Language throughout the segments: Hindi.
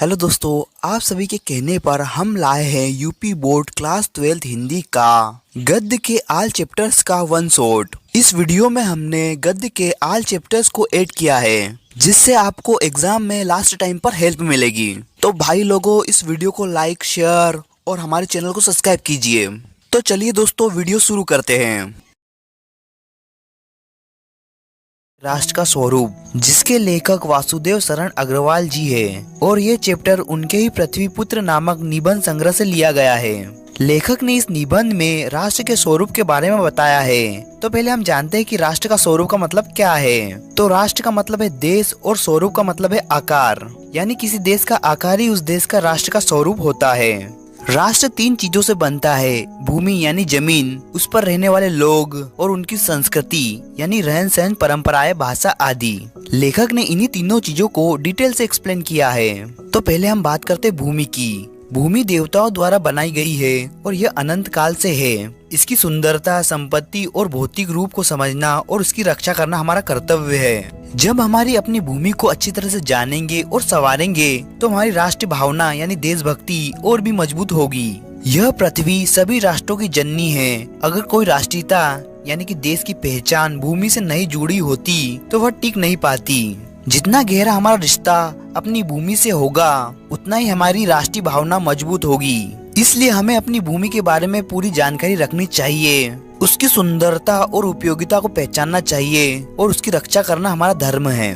हेलो दोस्तों, आप सभी के कहने पर हम लाए हैं यूपी बोर्ड क्लास 12 हिंदी का गद्य के आल चैप्टर्स का वन शॉट। इस वीडियो में हमने गद्य के आल चैप्टर्स को ऐड किया है जिससे आपको एग्जाम में लास्ट टाइम पर हेल्प मिलेगी। तो भाई लोगों, इस वीडियो को लाइक, शेयर और हमारे चैनल को सब्सक्राइब कीजिए। तो चलिए दोस्तों, वीडियो शुरू करते हैं। राष्ट्र का स्वरूप, जिसके लेखक वासुदेव शरण अग्रवाल जी है और ये चैप्टर उनके ही पृथ्वीपुत्र नामक निबंध संग्रह से लिया गया है। लेखक ने इस निबंध में राष्ट्र के स्वरूप के बारे में बताया है। तो पहले हम जानते हैं कि राष्ट्र का स्वरूप का मतलब क्या है। तो राष्ट्र का मतलब है देश और स्वरूप का मतलब है आकार, यानी किसी देश का आकार ही उस देश का राष्ट्र का स्वरूप होता है। राष्ट्र 3 चीजों से बनता है, भूमि यानी जमीन, उस पर रहने वाले लोग और उनकी संस्कृति यानी रहन सहन, परंपराएं, भाषा आदि। लेखक ने इन्हीं तीनों चीजों को डिटेल से एक्सप्लेन किया है। तो पहले हम बात करते हैं भूमि की। भूमि देवताओं द्वारा बनाई गई है और यह अनंत काल से है। इसकी सुंदरता, संपत्ति और भौतिक रूप को समझना और उसकी रक्षा करना हमारा कर्तव्य है। जब हमारी अपनी भूमि को अच्छी तरह से जानेंगे और संवारेंगे तो हमारी राष्ट्रीय भावना यानी देशभक्ति और भी मजबूत होगी। यह पृथ्वी सभी राष्ट्रों की जननी है। अगर कोई राष्ट्रीयता यानी कि देश की पहचान भूमि से नहीं जुड़ी होती तो वह टिक नहीं पाती। जितना गहरा हमारा रिश्ता अपनी भूमि से होगा उतना ही हमारी राष्ट्रीय भावना मजबूत होगी। इसलिए हमें अपनी भूमि के बारे में पूरी जानकारी रखनी चाहिए, उसकी सुंदरता और उपयोगिता को पहचानना चाहिए और उसकी रक्षा करना हमारा धर्म है।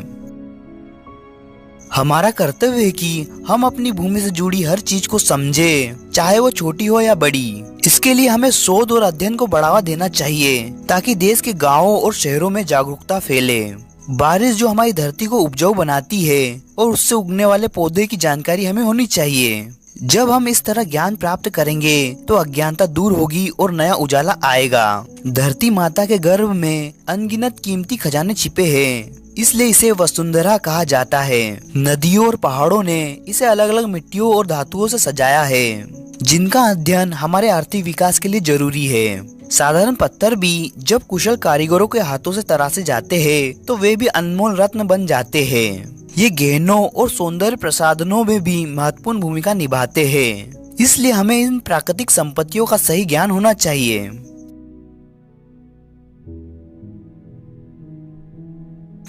हमारा कर्तव्य है कि हम अपनी भूमि से जुड़ी हर चीज को समझे, चाहे वो छोटी हो या बड़ी। इसके लिए हमें शोध और अध्ययन को बढ़ावा देना चाहिए ताकि देश के गांवों और शहरों में जागरूकता फैले। बारिश जो हमारी धरती को उपजाऊ बनाती है और उससे उगने वाले पौधे की जानकारी हमें होनी चाहिए। जब हम इस तरह ज्ञान प्राप्त करेंगे तो अज्ञानता दूर होगी और नया उजाला आएगा। धरती माता के गर्भ में अनगिनत कीमती खजाने छिपे हैं, इसलिए इसे वसुंधरा कहा जाता है। नदियों और पहाड़ों ने इसे अलग अलग मिट्टियों और धातुओं से सजाया है, जिनका अध्ययन हमारे आर्थिक विकास के लिए जरूरी है। साधारण पत्थर भी जब कुशल कारीगरों के हाथों से तराशे जाते हैं तो वे भी अनमोल रत्न बन जाते हैं। ये गहनों और सौंदर्य प्रसाधनों में भी महत्वपूर्ण भूमिका निभाते हैं। इसलिए हमें इन प्राकृतिक संपत्तियों का सही ज्ञान होना चाहिए।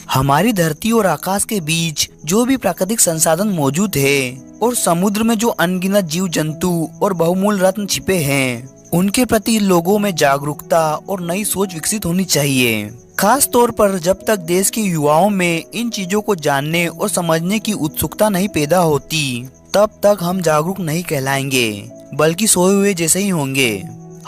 हमारी धरती और आकाश के बीच जो भी प्राकृतिक संसाधन मौजूद है और समुद्र में जो अनगिनत जीव जंतु और बहुमूल्य रत्न छिपे हैं, उनके प्रति लोगों में जागरूकता और नई सोच विकसित होनी चाहिए। खास तौर पर जब तक देश के युवाओं में इन चीजों को जानने और समझने की उत्सुकता नहीं पैदा होती, तब तक हम जागरूक नहीं कहलाएंगे, बल्कि सोए हुए जैसे ही होंगे।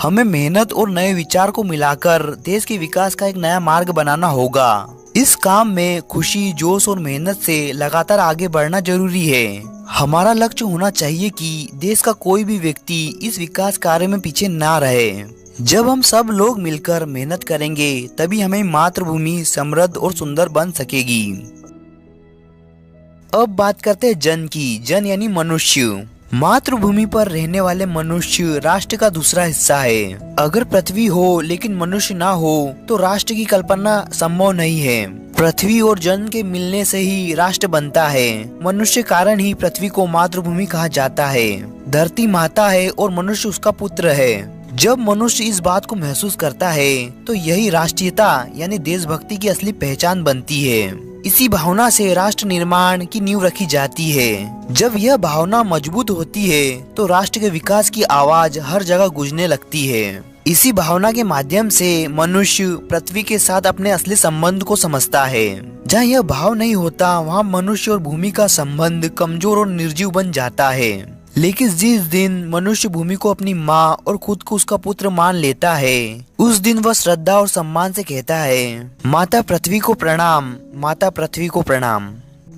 हमें मेहनत और नए विचार को मिलाकर देश के विकास का एक नया मार्ग बनाना होगा। इस काम में खुशी, जोश और मेहनत से लगातार आगे बढ़ना जरूरी है। हमारा लक्ष्य होना चाहिए कि देश का कोई भी व्यक्ति इस विकास कार्य में पीछे ना रहे। जब हम सब लोग मिलकर मेहनत करेंगे तभी हमें मातृभूमि समृद्ध और सुंदर बन सकेगी। अब बात करते हैं जन की। जन यानी मनुष्य। मातृभूमि पर रहने वाले मनुष्य राष्ट्र का दूसरा हिस्सा है। अगर पृथ्वी हो लेकिन मनुष्य ना हो तो राष्ट्र की कल्पना संभव नहीं है। पृथ्वी और जन के मिलने से ही राष्ट्र बनता है। मनुष्य कारण ही पृथ्वी को मातृभूमि कहा जाता है। धरती माता है और मनुष्य उसका पुत्र है। जब मनुष्य इस बात को महसूस करता है तो यही राष्ट्रीयता यानी देशभक्ति की असली पहचान बनती है। इसी भावना से राष्ट्र निर्माण की नींव रखी जाती है। जब यह भावना मजबूत होती है तो राष्ट्र के विकास की आवाज हर जगह गूंजने लगती है। इसी भावना के माध्यम से मनुष्य पृथ्वी के साथ अपने असली संबंध को समझता है। जहाँ यह भाव नहीं होता वहाँ मनुष्य और भूमि का संबंध कमजोर और निर्जीव बन जाता है। लेकिन जिस दिन मनुष्य भूमि को अपनी माँ और खुद को उसका पुत्र मान लेता है, उस दिन वह श्रद्धा और सम्मान से कहता है, माता पृथ्वी को प्रणाम, माता पृथ्वी को प्रणाम।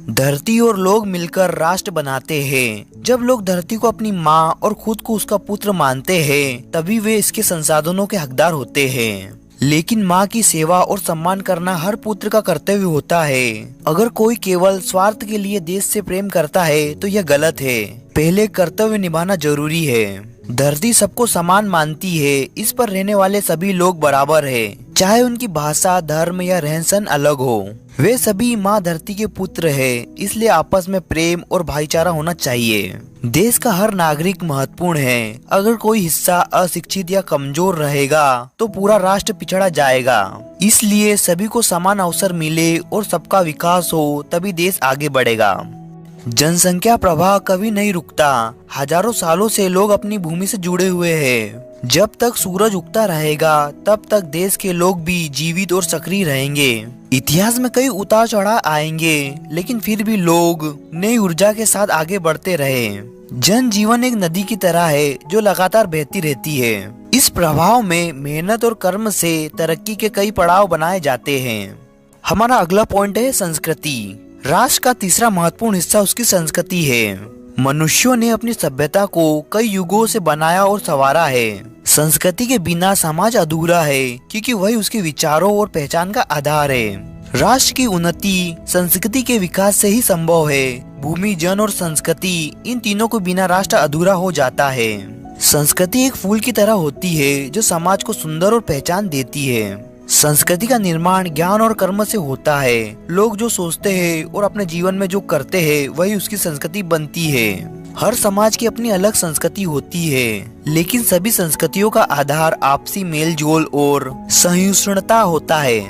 धरती और लोग मिलकर राष्ट्र बनाते हैं। जब लोग धरती को अपनी माँ और खुद को उसका पुत्र मानते हैं तभी वे इसके संसाधनों के हकदार होते हैं। लेकिन माँ की सेवा और सम्मान करना हर पुत्र का कर्तव्य होता है। अगर कोई केवल स्वार्थ के लिए देश से प्रेम करता है तो यह गलत है। पहले कर्तव्य निभाना जरूरी है। धरती सबको समान मानती है, इस पर रहने वाले सभी लोग बराबर है, चाहे उनकी भाषा, धर्म या रहन सहन अलग हो। वे सभी माँ धरती के पुत्र है, इसलिए आपस में प्रेम और भाईचारा होना चाहिए। देश का हर नागरिक महत्वपूर्ण है। अगर कोई हिस्सा अशिक्षित या कमजोर रहेगा तो पूरा राष्ट्र पिछड़ा जाएगा। इसलिए सभी को समान अवसर मिले और सबका विकास हो, तभी देश आगे बढ़ेगा। जनसंख्या प्रवाह कभी नहीं रुकता। हजारों सालों से लोग अपनी भूमि से जुड़े हुए हैं। जब तक सूरज उगता रहेगा तब तक देश के लोग भी जीवित और सक्रिय रहेंगे। इतिहास में कई उतार चढ़ाव आएंगे, लेकिन फिर भी लोग नई ऊर्जा के साथ आगे बढ़ते रहे। जन जीवन एक नदी की तरह है जो लगातार बहती रहती है। इस प्रवाह में मेहनत और कर्म से तरक्की के कई पड़ाव बनाए जाते हैं। हमारा अगला पॉइंट है संस्कृति। राष्ट्र का तीसरा महत्वपूर्ण हिस्सा उसकी संस्कृति है। मनुष्यों ने अपनी सभ्यता को कई युगों से बनाया और संवारा है। संस्कृति के बिना समाज अधूरा है, क्योंकि वही उसके विचारों और पहचान का आधार है। राष्ट्र की उन्नति संस्कृति के विकास से ही संभव है। भूमि, जन और संस्कृति, इन तीनों को बिना राष्ट्र अधूरा हो जाता है। संस्कृति एक फूल की तरह होती है जो समाज को सुंदर और पहचान देती है। संस्कृति का निर्माण ज्ञान और कर्म से होता है। लोग जो सोचते हैं और अपने जीवन में जो करते हैं वही उसकी संस्कृति बनती है। हर समाज की अपनी अलग संस्कृति होती है, लेकिन सभी संस्कृतियों का आधार आपसी मेलजोल और सहिष्णुता होता है।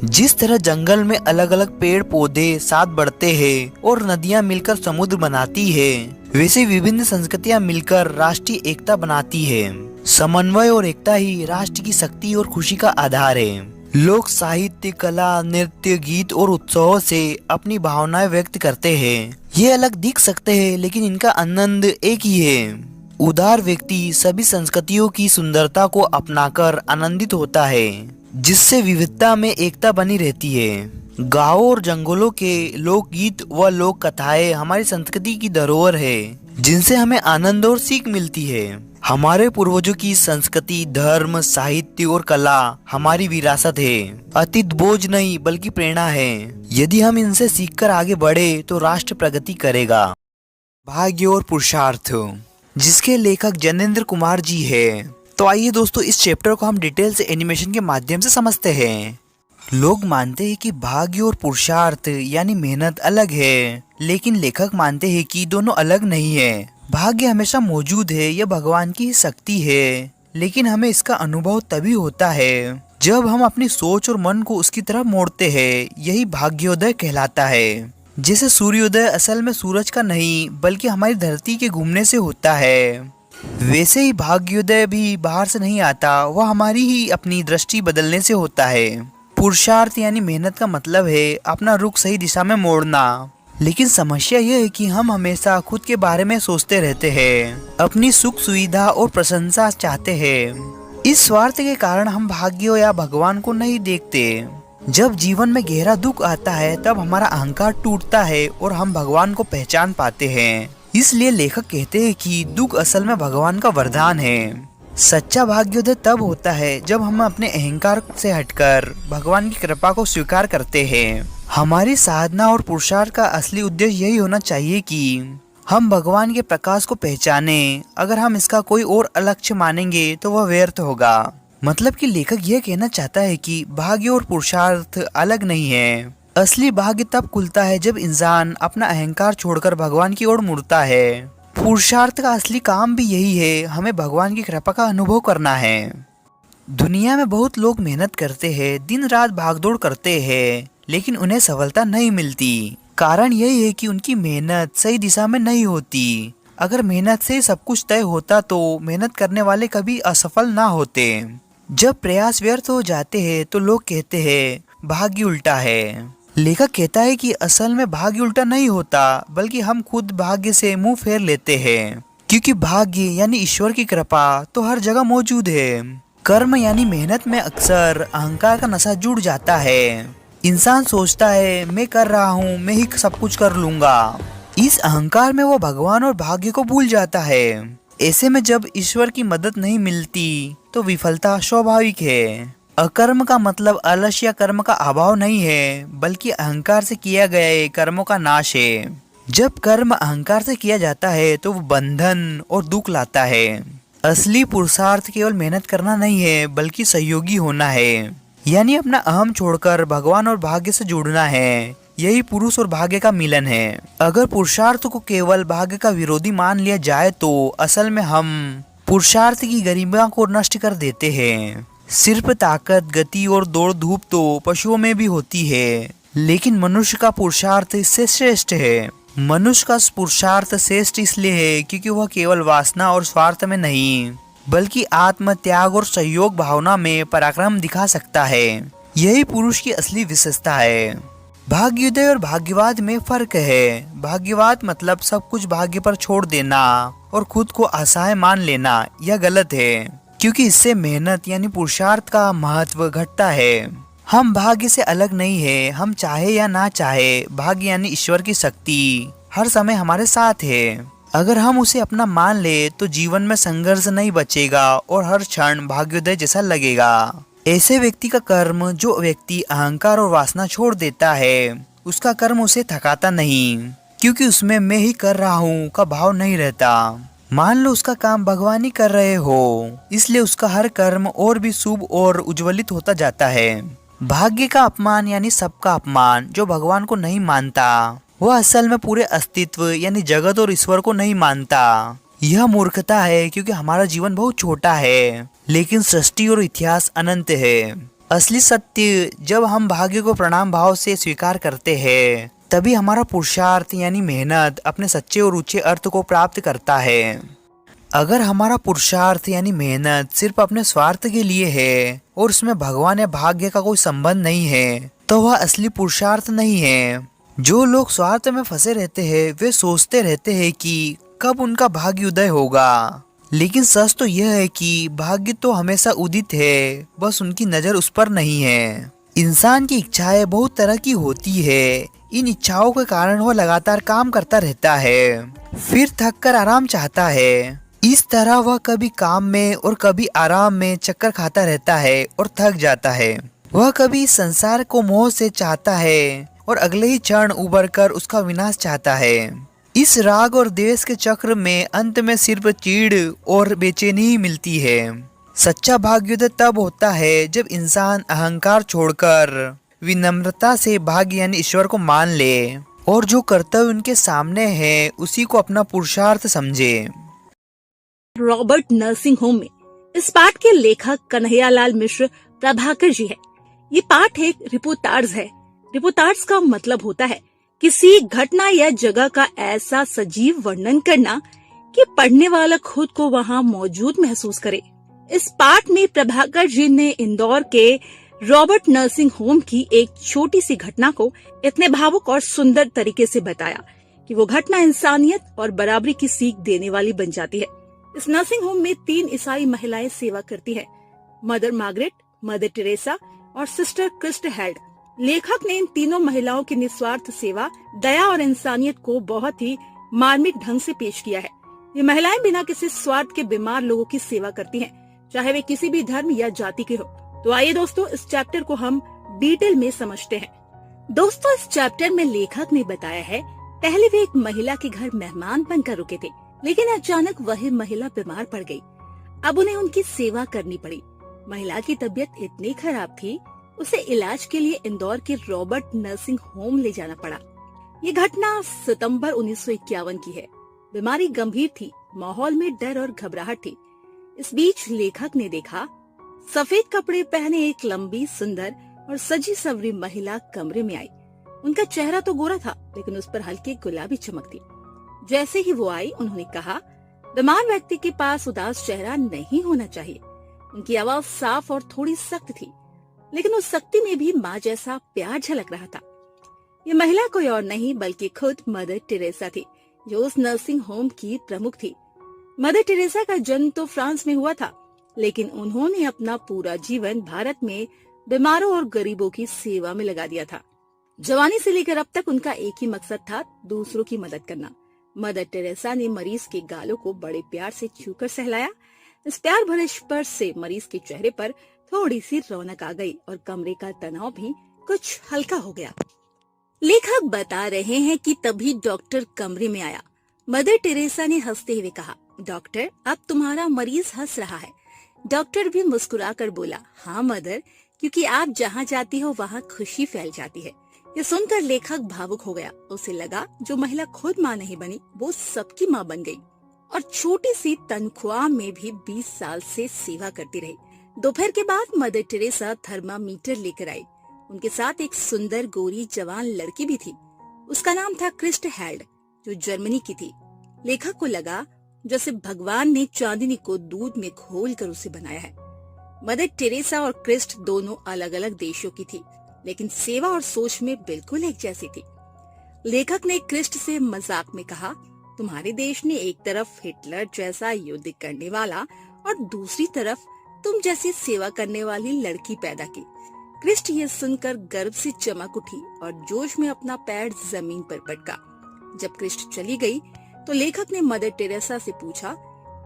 जिस तरह जंगल में अलग अलग पेड़ पौधे साथ बढ़ते हैं और नदियां मिलकर समुद्र बनाती है, वैसे विभिन्न संस्कृतियां मिलकर राष्ट्रीय एकता बनाती है। समन्वय और एकता ही राष्ट्र की शक्ति और खुशी का आधार है। लोग साहित्य, कला, नृत्य, गीत और उत्सवों से अपनी भावनाएं व्यक्त करते हैं। ये अलग दिख सकते हैं, लेकिन इनका आनंद एक ही है। उदार व्यक्ति सभी संस्कृतियों की सुंदरता को अपनाकर आनंदित होता है, जिससे विविधता में एकता बनी रहती है। गाँवों और जंगलों के लोकगीत व लोक कथाएं हमारी संस्कृति की धरोहर है, जिनसे हमें आनंद और सीख मिलती है। हमारे पूर्वजों की संस्कृति, धर्म, साहित्य और कला हमारी विरासत है। अतीत बोझ नहीं बल्कि प्रेरणा है। यदि हम इनसे सीखकर आगे बढ़े तो राष्ट्र प्रगति करेगा। भाग्य और पुरुषार्थ, जिसके लेखक जनेंद्र कुमार जी है। तो आइए दोस्तों, इस चैप्टर को हम डिटेल से एनिमेशन के माध्यम से समझते हैं। लोग मानते हैं कि भाग्य और पुरुषार्थ यानी मेहनत अलग है, लेकिन लेखक मानते हैं कि दोनों अलग नहीं है। भाग्य हमेशा मौजूद है, यह भगवान की शक्ति है, लेकिन हमें इसका अनुभव तभी होता है जब हम अपनी सोच और मन को उसकी तरफ मोड़ते हैं। यही भाग्योदय कहलाता है। जैसे सूर्योदय असल में सूरज का नहीं बल्कि हमारी धरती के घूमने से होता है, वैसे ही भाग्योदय भी बाहर से नहीं आता, वह हमारी ही अपनी दृष्टि बदलने से होता है। पुरुषार्थ यानी मेहनत का मतलब है अपना रुख सही दिशा में मोड़ना। लेकिन समस्या यह है कि हम हमेशा खुद के बारे में सोचते रहते हैं, अपनी सुख सुविधा और प्रशंसा चाहते हैं। इस स्वार्थ के कारण हम भाग्य या भगवान को नहीं देखते। जब जीवन में गहरा दुख आता है तब हमारा अहंकार टूटता है और हम भगवान को पहचान पाते हैं। इसलिए लेखक कहते हैं कि दुख असल में भगवान का वरदान है। सच्चा भाग्योदय तब होता है जब हम अपने अहंकार से हटकर भगवान की कृपा को स्वीकार करते हैं। हमारी साधना और पुरुषार्थ का असली उद्देश्य यही होना चाहिए कि हम भगवान के प्रकाश को पहचाने। अगर हम इसका कोई और लक्ष्य मानेंगे तो वह व्यर्थ होगा। मतलब कि लेखक यह कहना चाहता है कि भाग्य और पुरुषार्थ अलग नहीं है। असली भाग्य तब खुलता है जब इंसान अपना अहंकार छोड़कर भगवान की ओर मुड़ता है। पुरुषार्थ का असली काम भी यही है, हमें भगवान की कृपा का अनुभव करना है। दुनिया में बहुत लोग मेहनत करते हैं, दिन रात भागदौड़ करते हैं, लेकिन उन्हें सफलता नहीं मिलती। कारण यही है कि उनकी मेहनत सही दिशा में नहीं होती। अगर मेहनत से सब कुछ तय होता तो मेहनत करने वाले कभी असफल ना होते। जब प्रयास व्यर्थ हो जाते हैं तो लोग कहते हैं भाग्य उल्टा है। लेखक कहता है कि असल में भाग्य उल्टा नहीं होता, बल्कि हम खुद भाग्य से मुंह फेर लेते हैं। क्योंकि भाग्य यानी ईश्वर की कृपा तो हर जगह मौजूद है। कर्म यानी मेहनत में अक्सर अहंकार का नशा जुड़ जाता है। इंसान सोचता है मैं कर रहा हूँ, मैं ही सब कुछ कर लूंगा। इस अहंकार में वो भगवान और भाग्य को भूल जाता है। ऐसे में जब ईश्वर की मदद नहीं मिलती तो विफलता स्वाभाविक है। अकर्म का मतलब आलस्य या कर्म का अभाव नहीं है, बल्कि अहंकार से किया गया कर्मों का नाश है। जब कर्म अहंकार से किया जाता है तो वो बंधन और दुख लाता है। असली पुरुषार्थ केवल मेहनत करना नहीं है बल्कि सहयोगी होना है, यानी अपना अहम छोड़कर भगवान और भाग्य से जुड़ना है। यही पुरुष और भाग्य का मिलन है। अगर पुरुषार्थ को केवल भाग्य का विरोधी मान लिया जाए तो असल में हम पुरुषार्थ की गरिमा को नष्ट कर देते हैं। सिर्फ ताकत, गति और दौड़ धूप तो पशुओं में भी होती है, लेकिन मनुष्य का पुरुषार्थ इससे श्रेष्ठ है। मनुष्य का पुरुषार्थ श्रेष्ठ इसलिए है क्योंकि वह केवल वासना और स्वार्थ में नहीं बल्कि आत्म त्याग और सहयोग भावना में पराक्रम दिखा सकता है। यही पुरुष की असली विशेषता है। भाग्योदय और भाग्यवाद में फर्क है। भाग्यवाद मतलब सब कुछ भाग्य पर छोड़ देना और खुद को असहाय मान लेना। यह गलत है क्योंकि इससे मेहनत यानी पुरुषार्थ का महत्व घटता है। हम भाग्य से अलग नहीं है। हम चाहे या ना चाहे, भाग्य यानी ईश्वर की शक्ति हर समय हमारे साथ है। अगर हम उसे अपना मान ले तो जीवन में संघर्ष नहीं बचेगा और हर क्षण भाग्योदय जैसा लगेगा। ऐसे व्यक्ति का कर्म, जो व्यक्ति अहंकार और वासना छोड़ देता है, उसका कर्म उसे थकाता नहीं क्योंकि उसमें मैं ही कर रहा हूँ का भाव नहीं रहता। मान लो उसका काम भगवान ही कर रहे हो, इसलिए उसका हर कर्म और भी शुभ और उज्ज्वलित होता जाता है। भाग्य का अपमान यानी सबका अपमान, जो भगवान को नहीं मानता वह असल में पूरे अस्तित्व यानी जगत और ईश्वर को नहीं मानता। यह मूर्खता है क्योंकि हमारा जीवन बहुत छोटा है लेकिन सृष्टि और इतिहास अनंत है। असली सत्य, जब हम भाग्य को प्रणाम भाव से स्वीकार करते हैं तभी हमारा पुरुषार्थ यानी मेहनत अपने सच्चे और ऊंचे अर्थ को प्राप्त करता है। अगर हमारा पुरुषार्थ यानी मेहनत सिर्फ अपने स्वार्थ के लिए है और उसमें भगवान या भाग्य का कोई संबंध नहीं है तो वह असली पुरुषार्थ नहीं है। जो लोग स्वार्थ में फंसे रहते हैं वे सोचते रहते हैं कि कब उनका भाग्य उदय होगा, लेकिन सच तो यह है कि भाग्य तो हमेशा उदित है, बस उनकी नजर उस पर नहीं है। इंसान की इच्छाएं बहुत तरह की होती है। इन इच्छाओं के कारण वह लगातार काम करता रहता है, फिर थक कर आराम चाहता है। इस तरह वह कभी काम में और कभी आराम में चक्कर खाता रहता है और थक जाता है। वह कभी इस संसार को मोह से चाहता है और अगले ही क्षण उबर कर उसका विनाश चाहता है। इस राग और द्वेष के चक्र में अंत में सिर्फ चीड़ और बेचैनी ही मिलती है। सच्चा भाग्योदय तब होता है जब इंसान अहंकार छोड़कर विनम्रता से भाग्य यानी ईश्वर को मान ले और जो कर्तव्य उनके सामने है उसी को अपना पुरुषार्थ समझे। रॉबर्ट नर्सिंग होम में इस पाठ के लेखक कन्हैयालाल मिश्र प्रभाकर जी है। ये पाठ एक रिपोर्टाज है। रिपोर्टाज का मतलब होता है किसी घटना या जगह का ऐसा सजीव वर्णन करना कि पढ़ने वाला खुद को वहां मौजूद महसूस करे। इस पाठ में प्रभाकर जी ने इंदौर के रॉबर्ट नर्सिंग होम की एक छोटी सी घटना को इतने भावुक और सुंदर तरीके से बताया कि वो घटना इंसानियत और बराबरी की सीख देने वाली बन जाती है। इस नर्सिंग होम में 3 ईसाई महिलाएं सेवा करती है, मदर मार्गरेट, मदर टेरेसा और सिस्टर क्रिस्ट हेल्ड। लेखक ने इन तीनों महिलाओं की निस्वार्थ सेवा, दया और इंसानियत को बहुत ही मार्मिक ढंग से पेश किया है। ये महिलाएं बिना किसी स्वार्थ के बीमार लोगों की सेवा करती हैं, चाहे वे किसी भी धर्म या जाति के हो। तो आइए दोस्तों, इस चैप्टर को हम डिटेल में समझते हैं। दोस्तों, इस चैप्टर में लेखक ने बताया है पहले वे एक महिला के घर मेहमान बनकर रुके थे, लेकिन अचानक वही महिला बीमार पड़ गई। अब उन्हें उनकी सेवा करनी पड़ी। महिला की तबीयत इतनी खराब थी, उसे इलाज के लिए इंदौर के रॉबर्ट नर्सिंग होम ले जाना पड़ा। ये घटना सितंबर 1951 की है। बीमारी गंभीर थी, माहौल में डर और घबराहट थी। इस बीच लेखक ने देखा सफेद कपड़े पहने एक लंबी, सुंदर और सजी सवरी महिला कमरे में आई। उनका चेहरा तो गोरा था, लेकिन उस पर हल्की गुलाबी चमक थी। जैसे ही वो आई, उन्होंने कहा, बीमार व्यक्ति के पास उदास चेहरा नहीं होना चाहिए। उनकी आवाज साफ और थोड़ी सख्त थी, लेकिन उस सख्ती में भी माँ जैसा प्यार झलक रहा था। ये महिला कोई और नहीं बल्कि खुद मदर टेरेसा थी, जो उस नर्सिंग होम की प्रमुख थी। मदर टेरेसा का जन्म तो फ्रांस में हुआ था, लेकिन उन्होंने अपना पूरा जीवन भारत में बीमारों और गरीबों की सेवा में लगा दिया था। जवानी से लेकर अब तक उनका एक ही मकसद था, दूसरों की मदद करना। मदर टेरेसा ने मरीज के गालों को बड़े प्यार से छूकर सहलाया। इस प्यार भरे स्पर्श से मरीज के चेहरे पर थोड़ी सी रौनक आ गई और कमरे का तनाव भी कुछ हल्का हो गया। लेखक बता रहे हैं कि तभी डॉक्टर कमरे में आया। मदर टेरेसा ने हंसते हुए कहा, डॉक्टर, अब तुम्हारा मरीज हंस रहा है। डॉक्टर भी मुस्कुराकर बोला, हाँ मदर, क्योंकि आप जहाँ जाती हो वहाँ खुशी फैल जाती है। ये सुनकर लेखक भावुक हो गया। उसे लगा जो महिला खुद माँ नहीं बनी वो सबकी माँ बन गई और छोटी सी तनख्वाह में भी 20 साल से सेवा करती रही। दोपहर के बाद मदर टेरेसा थर्मामीटर लेकर आई। उनके साथ एक सुंदर गोरी जवान लड़की भी थी। उसका नाम था क्रिस्ट हेल्ड, जो जर्मनी की थी। लेखक को लगा जैसे भगवान ने चांदनी को दूध में घोलकर उसे बनाया है। मदर टेरेसा और क्रिस्ट दोनों अलग अलग देशों की थी, लेकिन सेवा और सोच में बिल्कुल एक जैसी थी। लेखक ने क्रिस्ट से मजाक में कहा, तुम्हारे देश ने एक तरफ हिटलर जैसा युद्ध करने वाला और दूसरी तरफ तुम जैसी सेवा करने वाली लड़की पैदा की। क्रिस्ट ये सुनकर गर्व से चमक उठी और जोश में अपना पैर जमीन पर पटका। जब क्रिस्ट चली गई तो लेखक ने मदर टेरेसा से पूछा,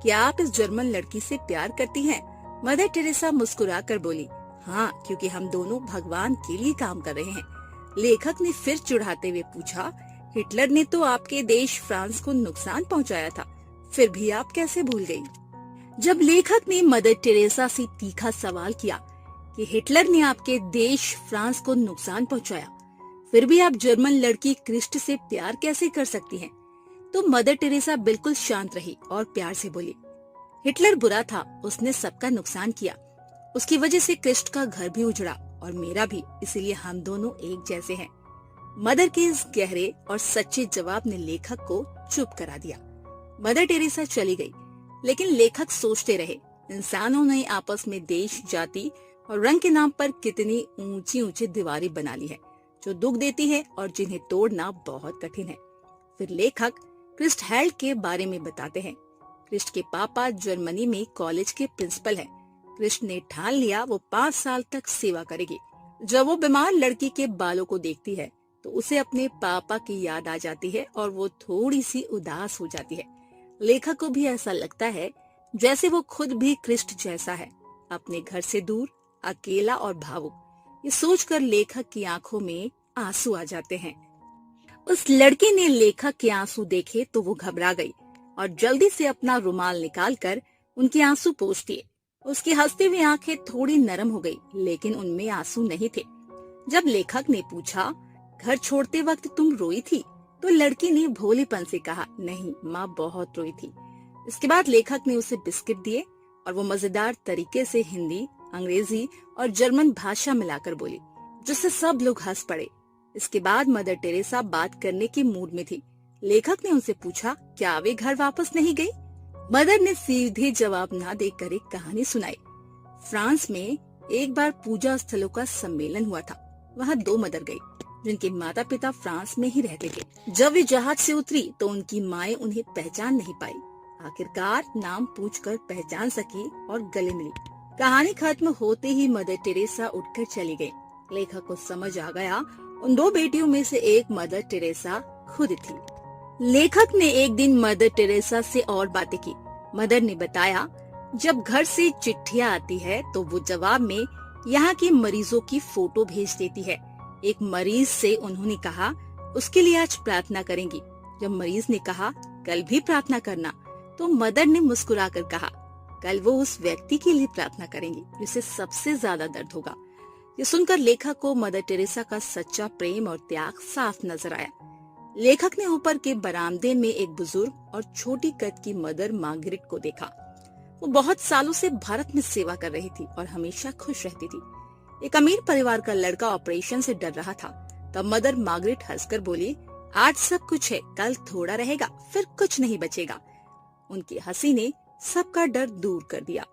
क्या आप इस जर्मन लड़की से प्यार करती हैं? मदर टेरेसा मुस्कुराकर बोली, हाँ, क्योंकि हम दोनों भगवान के लिए काम कर रहे हैं। लेखक ने फिर चिढ़ाते हुए पूछा, हिटलर ने तो आपके देश फ्रांस को नुकसान पहुंचाया था, फिर भी आप कैसे भूल गई? जब लेखक ने मदर टेरेसा से तीखा सवाल किया कि हिटलर ने आपके देश फ्रांस को नुकसान पहुंचाया, फिर भी आप जर्मन लड़की क्रिस्ट से प्यार कैसे कर सकती हैं? तो मदर टेरेसा बिल्कुल शांत रही और प्यार से बोली, हिटलर बुरा था, उसने सबका नुकसान किया। उसकी वजह से क्रिस्ट का घर भी उजड़ा और मेरा भी, इसीलिए हम दोनों एक जैसे हैं। मदर के इस गहरे और सच्चे जवाब ने लेखक को चुप करा दिया। मदर टेरेसा चली गई, लेकिन लेखक सोचते रहे, इंसानों ने आपस में देश, जाति और रंग के नाम पर कितनी ऊंची ऊंची दीवारें बना ली है, जो दुख देती है और जिन्हें तोड़ना बहुत कठिन है। फिर लेखक क्रिस्ट हेल्ड के बारे में बताते हैं। क्रिस्ट के पापा जर्मनी में कॉलेज के प्रिंसिपल हैं। क्रिस्ट ने ठान लिया वो 5 साल तक सेवा करेगी। जब वो बीमार लड़की के बालों को देखती है तो उसे अपने पापा की याद आ जाती है और वो थोड़ी सी उदास हो जाती है। लेखक को भी ऐसा लगता है जैसे वो खुद भी क्रिस्ट जैसा है, अपने घर से दूर, अकेला और भावुक। ये सोचकर लेखक की आंखों में आंसू आ जाते हैं। उस लड़की ने लेखक के आंसू देखे तो वो घबरा गई और जल्दी से अपना रुमाल निकालकर उनके आंसू पोंछ दिए। उसकी हंसती हुई आंखें थोड़ी नरम हो गई, लेकिन उनमें आंसू नहीं थे। जब लेखक ने पूछा, घर छोड़ते वक्त तुम रोई थी? तो लड़की ने भोलेपन से कहा, नहीं माँ, बहुत रोई थी। इसके बाद लेखक ने उसे बिस्किट दिए और वो मजेदार तरीके से हिंदी, अंग्रेजी और जर्मन भाषा मिलाकर बोली, जिससे सब लोग हंस पड़े। इसके बाद मदर टेरेसा बात करने के मूड में थी। लेखक ने उनसे पूछा, क्या वे घर वापस नहीं गई? मदर ने सीधे जवाब ना देकर एक कहानी सुनाई। फ्रांस में एक बार पूजा स्थलों का सम्मेलन हुआ था। वहाँ 2 मदर गई, जिनके माता पिता फ्रांस में ही रहते थे। जब वे जहाज से उतरी तो उनकी माएं उन्हें पहचान नहीं पाई। आखिरकार नाम पूछकर पहचान सकी और गले मिली। कहानी खत्म होते ही मदर टेरेसा उठकर चली गई। लेखक को समझ आ गया उन 2 बेटियों में से एक मदर टेरेसा खुद थी। लेखक ने एक दिन मदर टेरेसा से और बातें की। मदर ने बताया, जब घर से चिट्ठियाँ आती है तो वो जवाब में यहाँ के मरीजों की फोटो भेज देती है। एक मरीज से उन्होंने कहा, उसके लिए आज प्रार्थना करेंगी। जब मरीज ने कहा, कल भी प्रार्थना करना, तो मदर ने मुस्कुराकर कहा, कल वो उस व्यक्ति के लिए प्रार्थना करेंगी जिसे सबसे ज्यादा दर्द होगा। ये सुनकर लेखक को मदर टेरेसा का सच्चा प्रेम और त्याग साफ नजर आया। लेखक ने ऊपर के बरामदे में एक बुजुर्ग और छोटी कद की मदर मार्गरेट को देखा। वो बहुत सालों से भारत में सेवा कर रही थी और हमेशा खुश रहती थी। एक अमीर परिवार का लड़का ऑपरेशन से डर रहा था। तब मदर मार्गरेट हंसकर बोली, आज सब कुछ है, कल थोड़ा रहेगा, फिर कुछ नहीं बचेगा। उनकी हंसी ने सबका डर दूर कर दिया।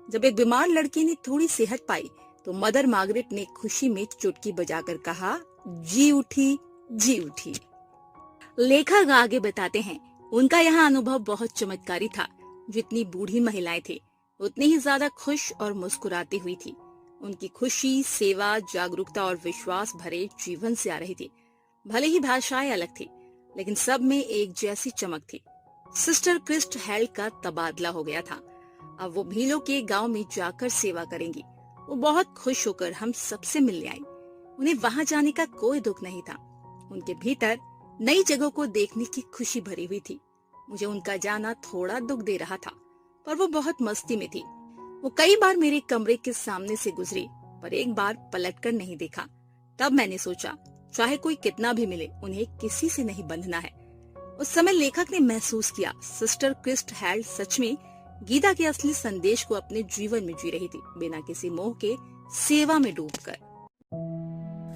जब एक बीमार लड़की ने थोड़ी सेहत पाई तो मदर मार्गरेट ने खुशी में चुटकी बजाकर कहा, जी उठी, जी उठी। लेखक आगे बताते हैं, उनका यहाँ अनुभव बहुत चमत्कारी था। जितनी बूढ़ी महिलाएं थी उतनी ही ज्यादा खुश और मुस्कुराती हुई थी। उनकी खुशी, सेवा, जागरूकता और विश्वास भरे जीवन से आ रही थी। भले ही भाषाएं अलग थी, लेकिन सब में एक जैसी चमक थी। सिस्टर क्रिस्ट हेल्ड का तबादला हो गया था। अब वो भीलों के गांव में जाकर सेवा करेंगी। वो बहुत खुश होकर हम सबसे मिलने आई। उन्हें वहां जाने का कोई दुख नहीं था। उनके भीतर नई जगहों को देखने की खुशी भरी हुई थी। मुझे उनका जाना थोड़ा दुख दे रहा था, पर वो बहुत मस्ती में थी। वो कई बार मेरे कमरे के सामने से गुजरी, पर एक बार पलटकर नहीं देखा। तब मैंने सोचा, चाहे कोई कितना भी मिले, उन्हें किसी से नहीं बंधना है। उस समय लेखक ने महसूस किया, सिस्टर क्रिस्ट हैल्ड सच में गीता के असली संदेश को अपने जीवन में जी रही थी, बिना किसी मोह के सेवा में डूबकर।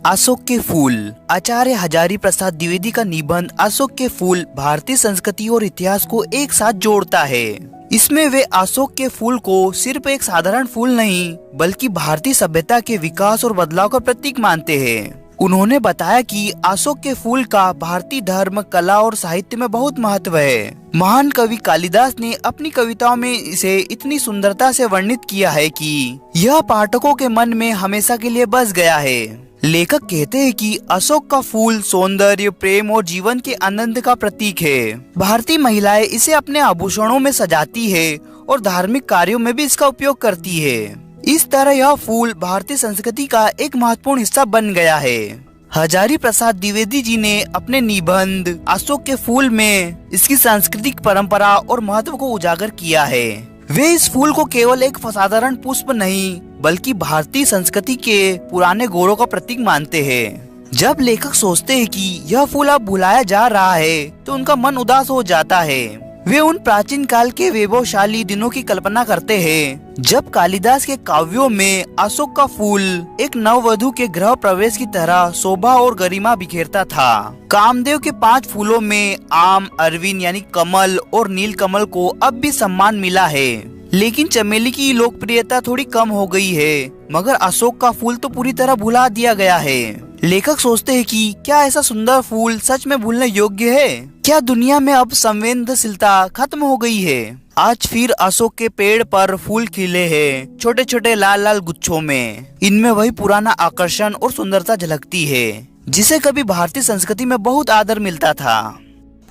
अशोक के फूल। आचार्य हजारी प्रसाद द्विवेदी का निबंध अशोक के फूल भारतीय संस्कृति और इतिहास को एक साथ जोड़ता है। इसमें वे अशोक के फूल को सिर्फ एक साधारण फूल नहीं, बल्कि भारतीय सभ्यता के विकास और बदलाव का प्रतीक मानते हैं। उन्होंने बताया कि अशोक के फूल का भारतीय धर्म, कला और साहित्य में बहुत महत्व है। महान कवि कालिदास ने अपनी कविताओं में इसे इतनी सुंदरता से वर्णित किया है कि यह पाठकों के मन में हमेशा के लिए बस गया है। लेखक कहते हैं कि अशोक का फूल सौंदर्य, प्रेम और जीवन के आनंद का प्रतीक है। भारतीय महिलाएं इसे अपने आभूषणों में सजाती है और धार्मिक कार्यों में भी इसका उपयोग करती है। इस तरह यह फूल भारतीय संस्कृति का एक महत्वपूर्ण हिस्सा बन गया है। हजारी प्रसाद द्विवेदी जी ने अपने निबंध अशोक के फूल में इसकी सांस्कृतिक परंपरा और महत्व को उजागर किया है। वे इस फूल को केवल एक साधारण पुष्प नहीं, बल्कि भारतीय संस्कृति के पुराने गौरव का प्रतीक मानते हैं। जब लेखक सोचते हैं कि यह फूल अब भुलाया जा रहा है, तो उनका मन उदास हो जाता है। वे उन प्राचीन काल के वैभवशाली दिनों की कल्पना करते हैं, जब कालिदास के काव्यों में अशोक का फूल एक नववधु के गृह प्रवेश की तरह शोभा और गरिमा बिखेरता था। कामदेव के 5 फूलों में आम, अरविंद यानी कमल और नील कमल को अब भी सम्मान मिला है, लेकिन चमेली की लोकप्रियता थोड़ी कम हो गई है, मगर अशोक का फूल तो पूरी तरह भुला दिया गया है। लेखक सोचते हैं कि क्या ऐसा सुंदर फूल सच में भूलने योग्य है? क्या दुनिया में अब संवेदनशीलता खत्म हो गई है? आज फिर अशोक के पेड़ पर फूल खिले हैं, छोटे छोटे लाल लाल गुच्छों में। इनमें वही पुराना आकर्षण और सुंदरता झलकती है, जिसे कभी भारतीय संस्कृति में बहुत आदर मिलता था।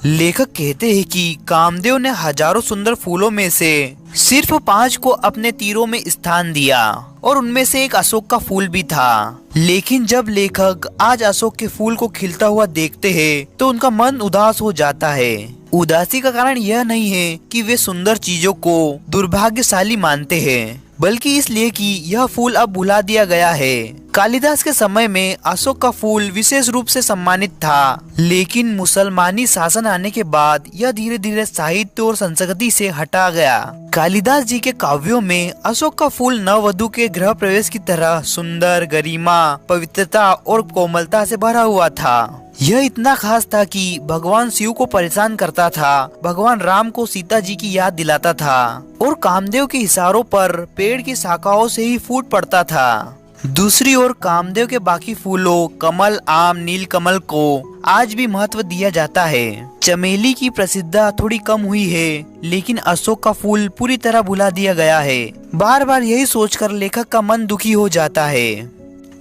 लेखक कहते हैं कि कामदेव ने हजारों सुंदर फूलों में से सिर्फ 5 को अपने तीरों में स्थान दिया, और उनमें से एक अशोक का फूल भी था। लेकिन जब लेखक आज अशोक के फूल को खिलता हुआ देखते हैं, तो उनका मन उदास हो जाता है। उदासी का कारण यह नहीं है कि वे सुंदर चीजों को दुर्भाग्यशाली मानते हैं, बल्कि इसलिए कि यह फूल अब भुला दिया गया है। कालिदास के समय में अशोक का फूल विशेष रूप से सम्मानित था, लेकिन मुसलमानी शासन आने के बाद यह धीरे धीरे साहित्य और संस्कृति से हटा गया। कालिदास जी के काव्यों में अशोक का फूल नववधु के गृह प्रवेश की तरह सुंदर, गरिमा, पवित्रता और कोमलता से भरा हुआ था। यह इतना खास था कि भगवान शिव को परेशान करता था, भगवान राम को सीता जी की याद दिलाता था, और कामदेव के इशारों पर पेड़ की शाखाओं से ही फूट पड़ता था। दूसरी ओर कामदेव के बाकी फूलों कमल, आम, नील कमल को आज भी महत्व दिया जाता है। चमेली की प्रसिद्धता थोड़ी कम हुई है, लेकिन अशोक का फूल पूरी तरह भुला दिया गया है। बार बार यही सोचकर लेखक का मन दुखी हो जाता है।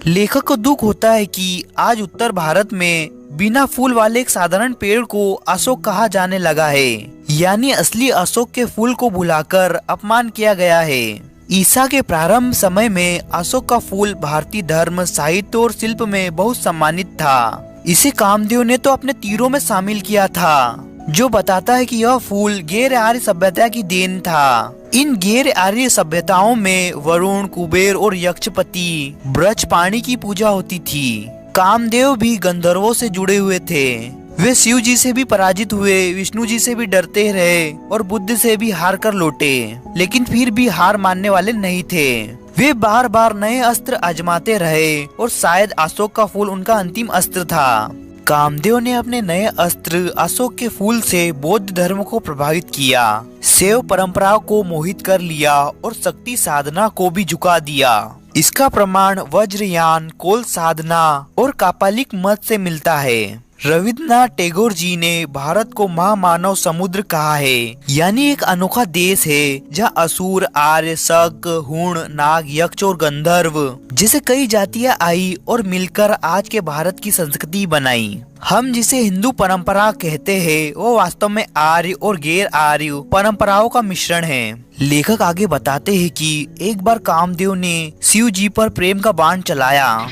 लेखक को दुख होता है कि आज उत्तर भारत में बिना फूल वाले एक साधारण पेड़ को अशोक कहा जाने लगा है, यानी असली अशोक के फूल को भुलाकर अपमान किया गया है। ईसा के प्रारंभ समय में अशोक का फूल भारतीय धर्म, साहित्य और शिल्प में बहुत सम्मानित था। इसे कामदेव ने तो अपने तीरों में शामिल किया था, जो बताता है कि यह फूल गैर आर्य सभ्यता की देन था। इन गैर आर्य सभ्यताओं में वरुण, कुबेर और यक्षपति, ब्रजपाणी की पूजा होती थी। कामदेव भी गंधर्वों से जुड़े हुए थे। वे शिव जी से भी पराजित हुए, विष्णु जी से भी डरते रहे और बुद्ध से भी हार कर लौटे, लेकिन फिर भी हार मानने वाले नहीं थे। वे बार बार नए अस्त्र आजमाते रहे और शायद अशोक का फूल उनका अंतिम अस्त्र था। कामदेव ने अपने नए अस्त्र अशोक के फूल से बौद्ध धर्म को प्रभावित किया, शैव परंपरा को मोहित कर लिया और शक्ति साधना को भी झुका दिया। इसका प्रमाण वज्रयान, कोल साधना और कापालिक मत से मिलता है। रविन्द्रनाथ टैगोर जी ने भारत को महामानव समुद्र कहा है, यानी एक अनोखा देश है जहाँ असुर, आर्य, शक, हूण, नाग, यक्ष और गंधर्व जैसे कई जातियां आई और मिलकर आज के भारत की संस्कृति बनाई। हम जिसे हिंदू परंपरा कहते हैं, वो वास्तव में आर्य और गैर आर्य परंपराओं का मिश्रण है। लेखक आगे बताते हैं कि एक बार कामदेव ने शिव जी पर प्रेम का बाण चलाया,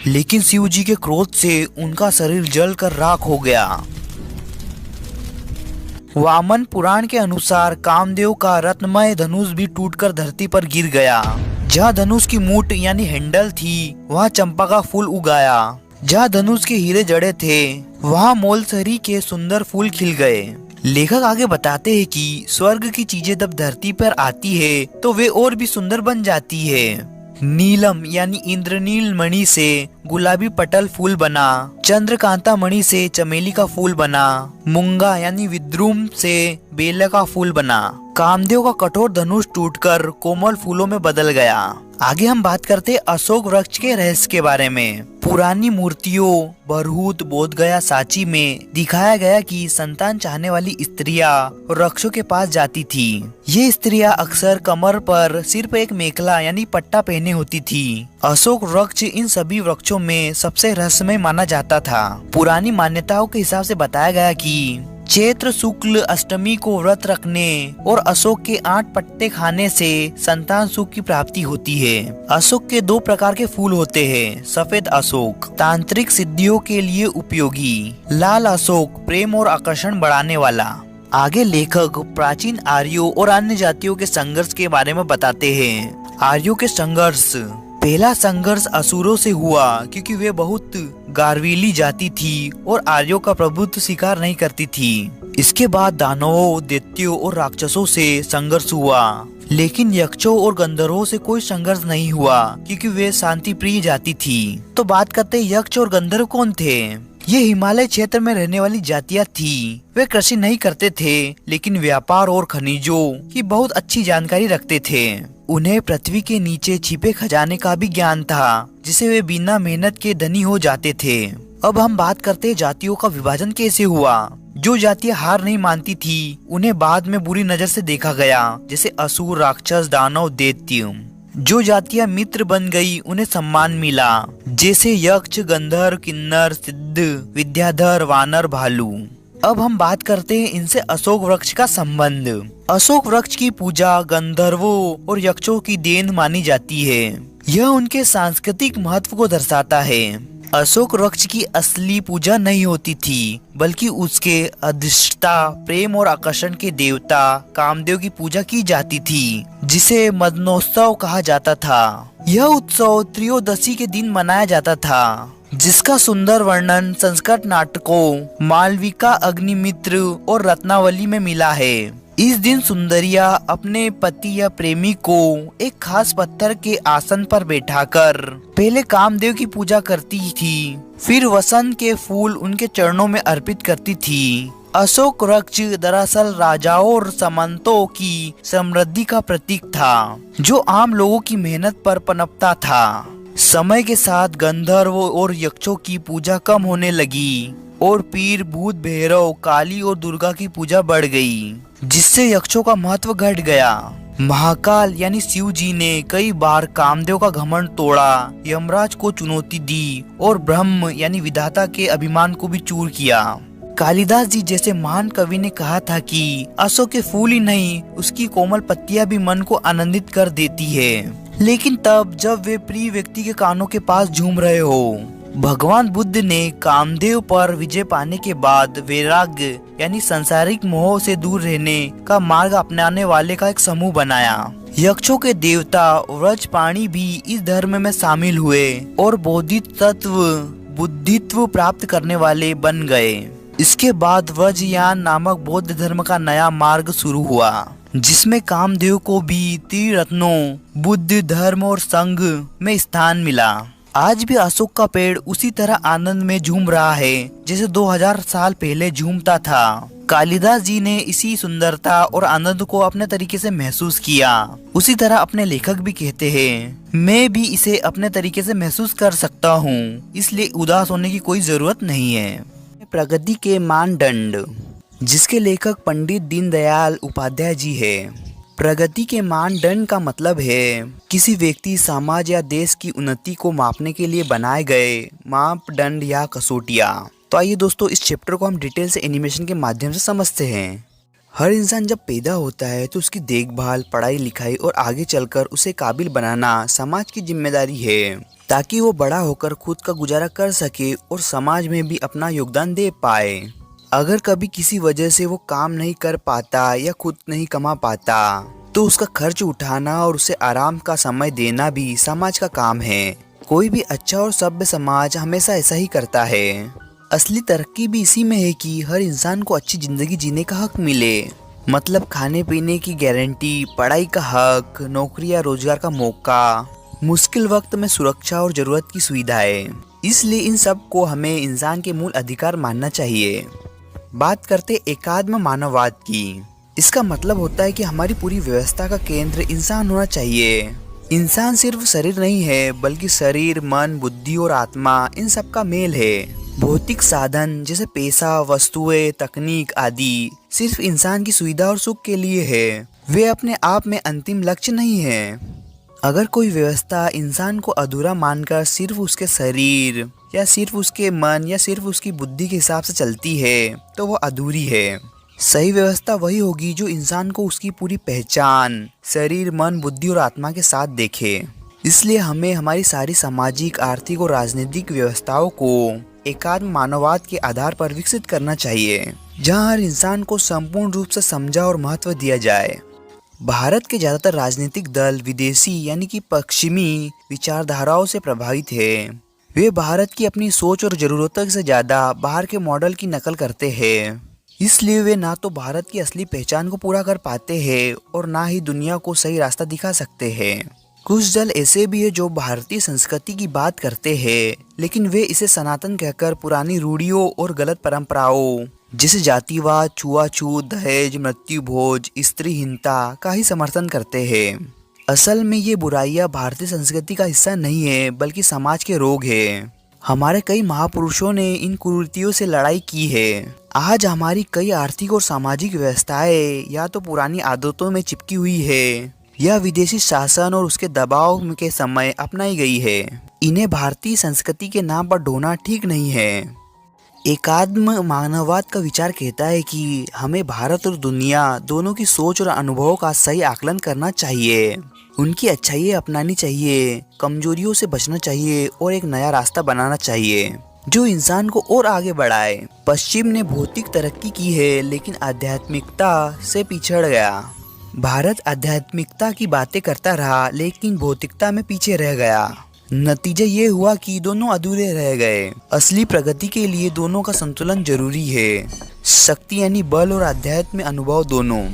लेकिन शिव जी के क्रोध से उनका शरीर जलकर राख हो गया। वामन पुराण के अनुसार कामदेव का रत्नमय धनुष भी टूटकर धरती पर गिर गया। जहाँ धनुष की मूठ यानी हैंडल थी, वहाँ चंपा का फूल उगाया। जहाँ धनुष के हीरे जड़े थे, वहाँ मोलसरी के सुंदर फूल खिल गए। लेखक आगे बताते हैं कि स्वर्ग की चीजें जब धरती पर आती है तो वे और भी सुंदर बन जाती है। नीलम यानी इंद्रनील मणि से गुलाबी पटल फूल बना, चंद्रकांता मणि से चमेली का फूल बना, मूंगा यानी विद्रुम से बेला का फूल बना। कामदेव का कठोर धनुष टूटकर कोमल फूलों में बदल गया। आगे हम बात करते हैं अशोक वृक्ष के रहस्य के बारे में। पुरानी मूर्तियों बरहूत बोधगया सांची में दिखाया गया कि संतान चाहने वाली स्त्रियां वृक्षों के पास जाती थी। ये स्त्रियां अक्सर कमर पर सिर्फ एक मेखला यानी पट्टा पहने होती थी। अशोक वृक्ष इन सभी वृक्षों में सबसे रहस्यमय माना जाता था। पुरानी मान्यताओं के हिसाब से बताया गया कि चैत्र शुक्ल अष्टमी को व्रत रखने और अशोक के 8 पत्ते खाने से संतान सुख की प्राप्ति होती है। अशोक के 2 प्रकार के फूल होते हैं। सफेद अशोक तांत्रिक सिद्धियों के लिए उपयोगी, लाल अशोक प्रेम और आकर्षण बढ़ाने वाला। आगे लेखक प्राचीन आर्यों और अन्य जातियों के संघर्ष के बारे में बताते हैं। आर्यों के संघर्ष। पहला संघर्ष असुरों से हुआ क्योंकि वे बहुत गार्वीली जाति थी और आर्यों का प्रभुत्व स्वीकार नहीं करती थी। इसके बाद दानवों, दैत्यों और राक्षसों से संघर्ष हुआ, लेकिन यक्षों और गंधर्वों से कोई संघर्ष नहीं हुआ क्योंकि वे शांति प्रिय जाति थी। तो बात करते हैं यक्ष और गंधर्व कौन थे। ये हिमालय क्षेत्र में रहने वाली जातियां थी। वे कृषि नहीं करते थे, लेकिन व्यापार और खनिजों की बहुत अच्छी जानकारी रखते थे। उन्हें पृथ्वी के नीचे छिपे खजाने का भी ज्ञान था, जिसे वे बिना मेहनत के धनी हो जाते थे। अब हम बात करते हैं जातियों का विभाजन कैसे हुआ। जो जातियां हार नहीं मानती थी, उन्हें बाद में बुरी नजर से देखा गया, जैसे असुर, राक्षस, दानव, दैत्य। जो जातियां मित्र बन गई, उन्हें सम्मान मिला, जैसे यक्ष, गंधर्व, किन्नर, सिद्ध, विद्याधर, वानर, भालू। अब हम बात करते हैं इनसे अशोक वृक्ष का संबंध। अशोक वृक्ष की पूजा गंधर्वों और यक्षों की देन मानी जाती है। यह उनके सांस्कृतिक महत्व को दर्शाता है। अशोक वृक्ष की असली पूजा नहीं होती थी, बल्कि उसके अधिष्ठता प्रेम और आकर्षण के देवता कामदेव की पूजा की जाती थी, जिसे मदनोत्सव कहा जाता था। यह उत्सव त्रयोदशी के दिन मनाया जाता था, जिसका सुंदर वर्णन संस्कृत नाटकों मालविका, अग्निमित्र और रत्नावली में मिला है। इस दिन सुंदरिया अपने पति या प्रेमी को एक खास पत्थर के आसन पर बैठाकर पहले कामदेव की पूजा करती थी, फिर वसंत के फूल उनके चरणों में अर्पित करती थी। अशोक वृक्ष दरअसल राजाओं और सामंतों की समृद्धि का प्रतीक था, जो आम लोगों की मेहनत पर पनपता था। समय के साथ गंधर्वों और यक्षों की पूजा कम होने लगी और पीर, भूत, भैरव, काली और दुर्गा की पूजा बढ़ गई, जिससे यक्षों का महत्व घट गया। महाकाल यानी शिव जी ने कई बार कामदेव का घमंड तोड़ा, यमराज को चुनौती दी और ब्रह्म यानी विधाता के अभिमान को भी चूर किया। कालिदास जी जैसे महान कवि ने कहा था कि अशोक के फूल ही नहीं, उसकी कोमल पत्तियां भी मन को आनंदित कर देती है। लेकिन तब जब वे प्रिय व्यक्ति के कानों के पास झूम रहे हो। भगवान बुद्ध ने कामदेव पर विजय पाने के बाद वैराग्य यानी सांसारिक मोह से दूर रहने का मार्ग अपनाने वाले का एक समूह बनाया। यक्षों के देवता व्रजपाणी भी इस धर्म में शामिल हुए और बोधिसत्व बुद्धित्व प्राप्त करने वाले बन गए। इसके बाद व्रजयान नामक बौद्ध धर्म का नया मार्ग शुरू हुआ, जिसमें कामदेव को भी त्रिरत्नों बुद्ध, धर्म और संघ में स्थान मिला। आज भी अशोक का पेड़ उसी तरह आनंद में झूम रहा है जैसे 2000 साल पहले झूमता था। कालिदास जी ने इसी सुंदरता और आनंद को अपने तरीके से महसूस किया। उसी तरह अपने लेखक भी कहते हैं, मैं भी इसे अपने तरीके से महसूस कर सकता हूँ, इसलिए उदास होने की कोई जरूरत नहीं है। प्रगति के मानदंड, जिसके लेखक पंडित दीनदयाल उपाध्याय जी है। प्रगति के मानदंड का मतलब है किसी व्यक्ति, समाज या देश की उन्नति को मापने के लिए बनाए गए मापदंड या कसौटियाँ। तो आइए दोस्तों, इस चैप्टर को हम डिटेल से एनिमेशन के माध्यम से समझते हैं। हर इंसान जब पैदा होता है तो उसकी देखभाल, पढ़ाई लिखाई और आगे चलकर उसे काबिल बनाना समाज की जिम्मेदारी है, ताकि वो बड़ा होकर खुद का गुजारा कर सके और समाज में भी अपना योगदान दे पाए। अगर कभी किसी वजह से वो काम नहीं कर पाता या खुद नहीं कमा पाता तो उसका खर्च उठाना और उसे आराम का समय देना भी समाज का काम है। कोई भी अच्छा और सभ्य समाज हमेशा ऐसा ही करता है। असली तरक्की भी इसी में है कि हर इंसान को अच्छी जिंदगी जीने का हक मिले, मतलब खाने पीने की गारंटी, पढ़ाई का हक, नौकरी या रोजगार का मौका, मुश्किल वक्त में सुरक्षा और जरूरत की सुविधाएं। इसलिए इन सब को हमें इंसान के मूल अधिकार मानना चाहिए। बात करते एकात्म मानववाद की। इसका मतलब होता है कि हमारी पूरी व्यवस्था का केंद्र इंसान होना चाहिए। इंसान सिर्फ शरीर नहीं है, बल्कि शरीर, मन, बुद्धि और आत्मा, इन सब का मेल है। भौतिक साधन जैसे पैसा, वस्तुएं, तकनीक आदि सिर्फ इंसान की सुविधा और सुख के लिए है, वे अपने आप में अंतिम लक्ष्य नहीं है। अगर कोई व्यवस्था इंसान को अधूरा मानकर सिर्फ उसके शरीर या सिर्फ उसके मन या सिर्फ उसकी बुद्धि के हिसाब से चलती है तो वो अधूरी है। सही व्यवस्था वही होगी जो इंसान को उसकी पूरी पहचान, शरीर, मन, बुद्धि और आत्मा के साथ देखे। इसलिए हमें हमारी सारी सामाजिक, आर्थिक और राजनीतिक व्यवस्थाओं को एकात्म मानववाद के आधार पर विकसित करना चाहिए, जहां हर इंसान को संपूर्ण रूप से समझा और महत्व दिया जाए। भारत के ज्यादातर राजनीतिक दल विदेशी यानी कि पश्चिमी विचारधाराओं से प्रभावित है। वे भारत की अपनी सोच और जरूरतों से ज्यादा बाहर के मॉडल की नकल करते हैं। इसलिए वे ना तो भारत की असली पहचान को पूरा कर पाते हैं और ना ही दुनिया को सही रास्ता दिखा सकते हैं। कुछ दल ऐसे भी है जो भारतीय संस्कृति की बात करते हैं, लेकिन वे इसे सनातन कहकर पुरानी रूढ़ियों और गलत परंपराओं जैसे जातिवाद, छुआछूत, दहेज, मृत्यु भोज, स्त्रीहीनता का ही समर्थन करते हैं। असल में ये बुराइयां भारतीय संस्कृति का हिस्सा नहीं है, बल्कि समाज के रोग है। हमारे कई महापुरुषों ने इन कुरीतियों से लड़ाई की है। आज हमारी कई आर्थिक और सामाजिक व्यवस्थाएं या तो पुरानी आदतों में चिपकी हुई है या विदेशी शासन और उसके दबाव के समय अपनाई गई है। इन्हें भारतीय संस्कृति के नाम पर ढोना ठीक नहीं है। एकात्म मानववाद का विचार कहता है कि हमें भारत और दुनिया दोनों की सोच और अनुभवों का सही आकलन करना चाहिए, उनकी अच्छाइयाँ अपनानी चाहिए, कमजोरियों से बचना चाहिए और एक नया रास्ता बनाना चाहिए जो इंसान को और आगे बढ़ाए। पश्चिम ने भौतिक तरक्की की है, लेकिन आध्यात्मिकता से पिछड़ गया। भारत आध्यात्मिकता की बातें करता रहा, लेकिन भौतिकता में पीछे रह गया। नतीजा ये हुआ कि दोनों अधूरे रह गए। असली प्रगति के लिए दोनों का संतुलन जरूरी है, शक्ति यानी बल और आध्यात्म अनुभव दोनों।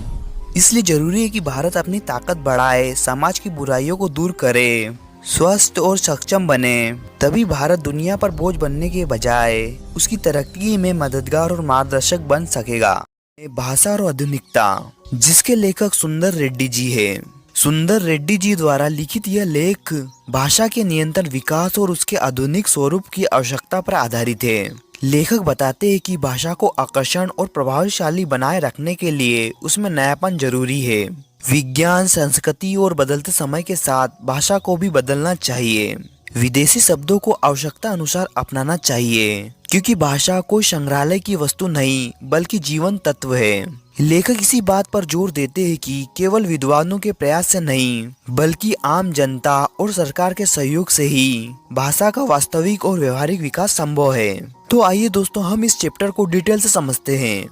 इसलिए जरूरी है कि भारत अपनी ताकत बढ़ाए, समाज की बुराइयों को दूर करे, स्वस्थ और सक्षम बने। तभी भारत दुनिया पर बोझ बनने के बजाय उसकी तरक्की में मददगार और मार्गदर्शक बन सकेगा। भाषा और आधुनिकता, जिसके लेखक सुंदर रेड्डी जी है। सुंदर रेड्डी जी द्वारा लिखित यह लेख भाषा के निरंतर विकास और उसके आधुनिक स्वरूप की आवश्यकता पर आधारित है। लेखक बताते हैं कि भाषा को आकर्षण और प्रभावशाली बनाए रखने के लिए उसमें नयापन जरूरी है। विज्ञान, संस्कृति और बदलते समय के साथ भाषा को भी बदलना चाहिए। विदेशी शब्दों को आवश्यकता अनुसार अपनाना चाहिए, क्योंकि भाषा कोई संग्रहालय की वस्तु नहीं बल्कि जीवन तत्व है। लेखक इसी बात पर जोर देते हैं कि केवल विद्वानों के प्रयास से नहीं, बल्कि आम जनता और सरकार के सहयोग से ही भाषा का वास्तविक और व्यवहारिक विकास संभव है। तो आइए दोस्तों, हम इस चैप्टर को डिटेल से समझते हैं।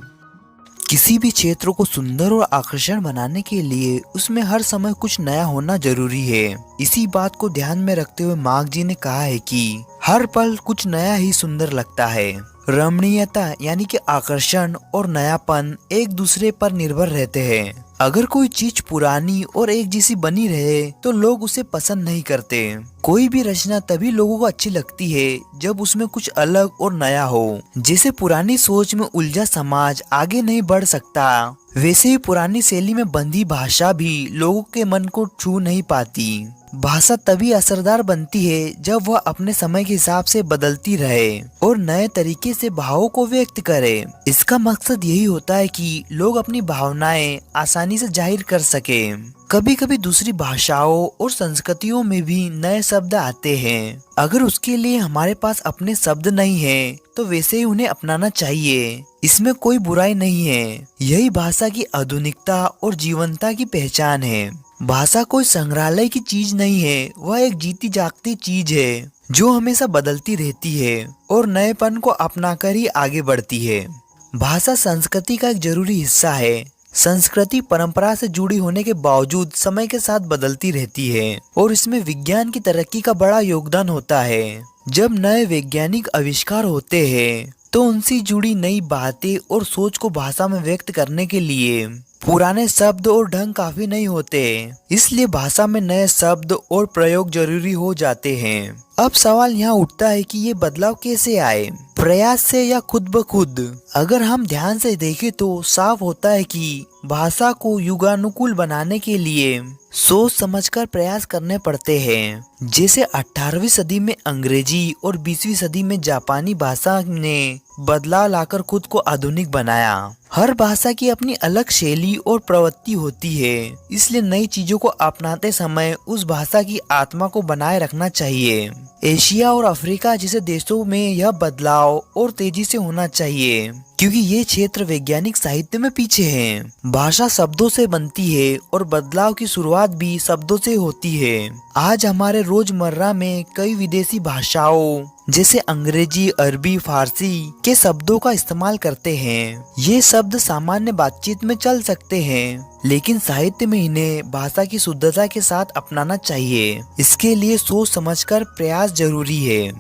किसी भी क्षेत्र को सुंदर और आकर्षण बनाने के लिए उसमें हर समय कुछ नया होना जरूरी है। इसी बात को ध्यान में रखते हुए मार्क जी ने कहा है कि हर पल कुछ नया ही सुंदर लगता है। रमणीयता यानी कि आकर्षण और नयापन एक दूसरे पर निर्भर रहते हैं। अगर कोई चीज पुरानी और एक जैसी बनी रहे तो लोग उसे पसंद नहीं करते। कोई भी रचना तभी लोगों को अच्छी लगती है जब उसमें कुछ अलग और नया हो। जैसे पुरानी सोच में उलझा समाज आगे नहीं बढ़ सकता, वैसे ही पुरानी शैली में बंधी भाषा भी लोगों के मन को छू नहीं पाती। भाषा तभी असरदार बनती है जब वह अपने समय के हिसाब से बदलती रहे और नए तरीके से भावों को व्यक्त करे। इसका मकसद यही होता है कि लोग अपनी भावनाएं आसानी से जाहिर कर सके। कभी कभी दूसरी भाषाओं और संस्कृतियों में भी नए शब्द आते हैं। अगर उसके लिए हमारे पास अपने शब्द नहीं है तो वैसे ही उन्हें अपनाना चाहिए। इसमें कोई बुराई नहीं है। यही भाषा की आधुनिकता और जीवंतता की पहचान है। भाषा कोई संग्रहालय की चीज नहीं है, वह एक जीती जागती चीज है जो हमेशा बदलती रहती है और नएपन को अपनाकर ही आगे बढ़ती है। भाषा संस्कृति का एक जरूरी हिस्सा है। संस्कृति परंपरा से जुड़ी होने के बावजूद समय के साथ बदलती रहती है और इसमें विज्ञान की तरक्की का बड़ा योगदान होता है। जब नए वैज्ञानिक आविष्कार होते हैं तो उनसे जुड़ी नई बातें और सोच को भाषा में व्यक्त करने के लिए पुराने शब्द और ढंग काफी नहीं होते, इसलिए भाषा में नए शब्द और प्रयोग जरूरी हो जाते हैं। अब सवाल यहाँ उठता है कि ये बदलाव कैसे आए, प्रयास से या खुद ब खुद। अगर हम ध्यान से देखें तो साफ होता है कि भाषा को युगानुकूल बनाने के लिए सोच समझकर प्रयास करने पड़ते हैं। जैसे 18वीं सदी में अंग्रेजी और 20वीं सदी में जापानी भाषा ने बदलाव लाकर खुद को आधुनिक बनाया। हर भाषा की अपनी अलग शैली और प्रवृत्ति होती है, इसलिए नई चीजों को अपनाते समय उस भाषा की आत्मा को बनाए रखना चाहिए। एशिया और अफ्रीका जैसे देशों में यह बदलाव और तेजी से होना चाहिए, क्योंकि ये क्षेत्र वैज्ञानिक साहित्य में पीछे हैं। भाषा शब्दों से बनती है और बदलाव की शुरुआत भी शब्दों से होती है। आज हमारे रोजमर्रा में कई विदेशी भाषाओं जैसे अंग्रेजी, अरबी, फारसी के शब्दों का इस्तेमाल करते हैं। ये शब्द सामान्य बातचीत में चल सकते हैं, लेकिन साहित्य में इन्हें भाषा की शुद्धता के साथ अपनाना चाहिए। इसके लिए सोच समझकर प्रयास जरूरी है।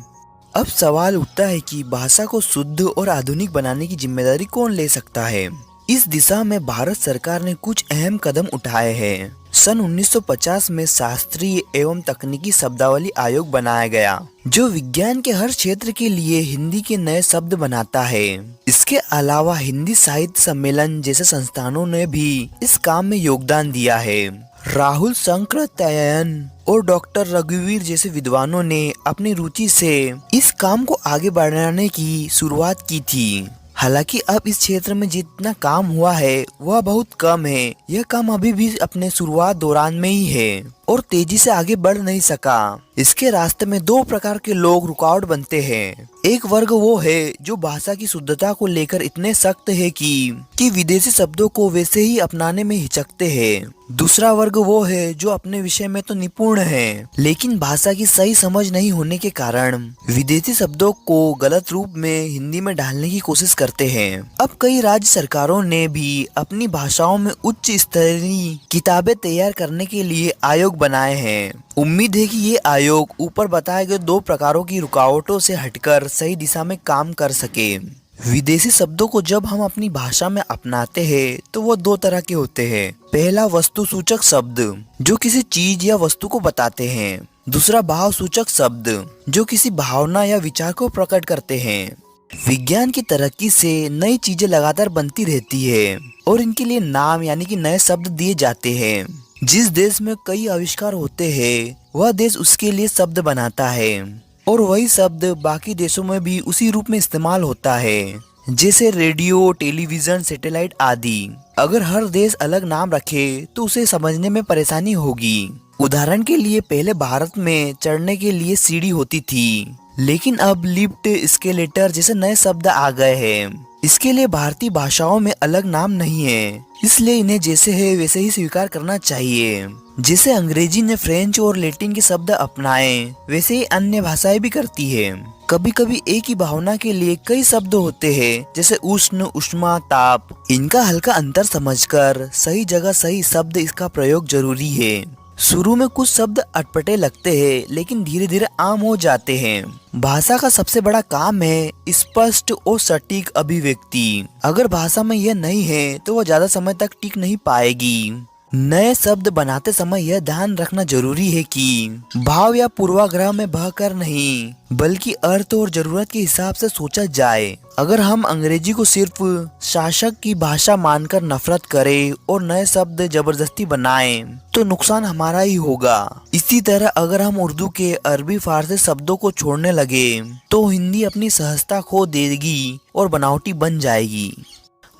अब सवाल उठता है कि भाषा को शुद्ध और आधुनिक बनाने की जिम्मेदारी कौन ले सकता है। इस दिशा में भारत सरकार ने कुछ अहम कदम उठाए हैं। सन 1950 में शास्त्रीय एवं तकनीकी शब्दावली आयोग बनाया गया, जो विज्ञान के हर क्षेत्र के लिए हिंदी के नए शब्द बनाता है। इसके अलावा हिंदी साहित्य सम्मेलन जैसे संस्थानों ने भी इस काम में योगदान दिया है। राहुल शंकराचार्यन और डॉक्टर रघुवीर जैसे विद्वानों ने अपनी रुचि से इस काम को आगे बढ़ाने की शुरुआत की थी। हालांकि अब इस क्षेत्र में जितना काम हुआ है वह बहुत कम है। यह काम अभी भी अपने शुरुआत दौरान में ही है और तेजी से आगे बढ़ नहीं सका। इसके रास्ते में दो प्रकार के लोग रुकावट बनते हैं। एक वर्ग वो है जो भाषा की शुद्धता को लेकर इतने सख्त है कि विदेशी शब्दों को वैसे ही अपनाने में हिचकते हैं। दूसरा वर्ग वो है जो अपने विषय में तो निपुण है, लेकिन भाषा की सही समझ नहीं होने के कारण विदेशी शब्दों को गलत रूप में हिंदी में डालने की कोशिश करते हैं। अब कई राज्य सरकारों ने भी अपनी भाषाओं में उच्च स्तरीय किताबें तैयार करने के लिए आयोग बनाए हैं। उम्मीद है कि ये आयोग ऊपर बताए गए दो प्रकारों की रुकावटों से हटकर सही दिशा में काम कर सके। विदेशी शब्दों को जब हम अपनी भाषा में अपनाते हैं तो वो दो तरह के होते हैं। पहला वस्तु सूचक शब्द जो किसी चीज या वस्तु को बताते हैं। दूसरा भाव सूचक शब्द जो किसी भावना या विचार को प्रकट करते हैं। विज्ञान की तरक्की से नई चीजें लगातार बनती रहती है और इनके लिए नाम यानी कि नए शब्द दिए जाते हैं। जिस देश में कई आविष्कार होते हैं वह देश उसके लिए शब्द बनाता है और वही शब्द बाकी देशों में भी उसी रूप में इस्तेमाल होता है, जैसे रेडियो, टेलीविजन, सैटेलाइट आदि। अगर हर देश अलग नाम रखे तो उसे समझने में परेशानी होगी। उदाहरण के लिए पहले भारत में चढ़ने के लिए सीढ़ी होती थी, लेकिन अब लिफ्ट, एस्केलेटर जैसे नए शब्द आ गए हैं। इसके लिए भारतीय भाषाओं में अलग नाम नहीं है, इसलिए इन्हें जैसे है वैसे ही स्वीकार करना चाहिए। जैसे अंग्रेजी ने फ्रेंच और लैटिन के शब्द अपनाए, वैसे ही अन्य भाषाएं भी करती है। कभी कभी एक ही भावना के लिए कई शब्द होते हैं, जैसे उष्ण, उष्मा, ताप। इनका हल्का अंतर समझकर सही जगह सही शब्द इसका प्रयोग जरूरी है। शुरू में कुछ शब्द अटपटे लगते हैं, लेकिन धीरे धीरे आम हो जाते हैं। भाषा का सबसे बड़ा काम है स्पष्ट और सटीक अभिव्यक्ति। अगर भाषा में यह नहीं है तो वह ज्यादा समय तक टिक नहीं पाएगी। नए शब्द बनाते समय यह ध्यान रखना जरूरी है कि भाव या पूर्वाग्रह में बहकर नहीं, बल्कि अर्थ और जरूरत के हिसाब से सोचा जाए। अगर हम अंग्रेजी को सिर्फ शासक की भाषा मानकर नफरत करें और नए शब्द जबरदस्ती बनाएं, तो नुकसान हमारा ही होगा। इसी तरह अगर हम उर्दू के अरबी, फारसी शब्दों को छोड़ने लगे तो हिंदी अपनी सहजता खो देगी और बनावटी बन जाएगी।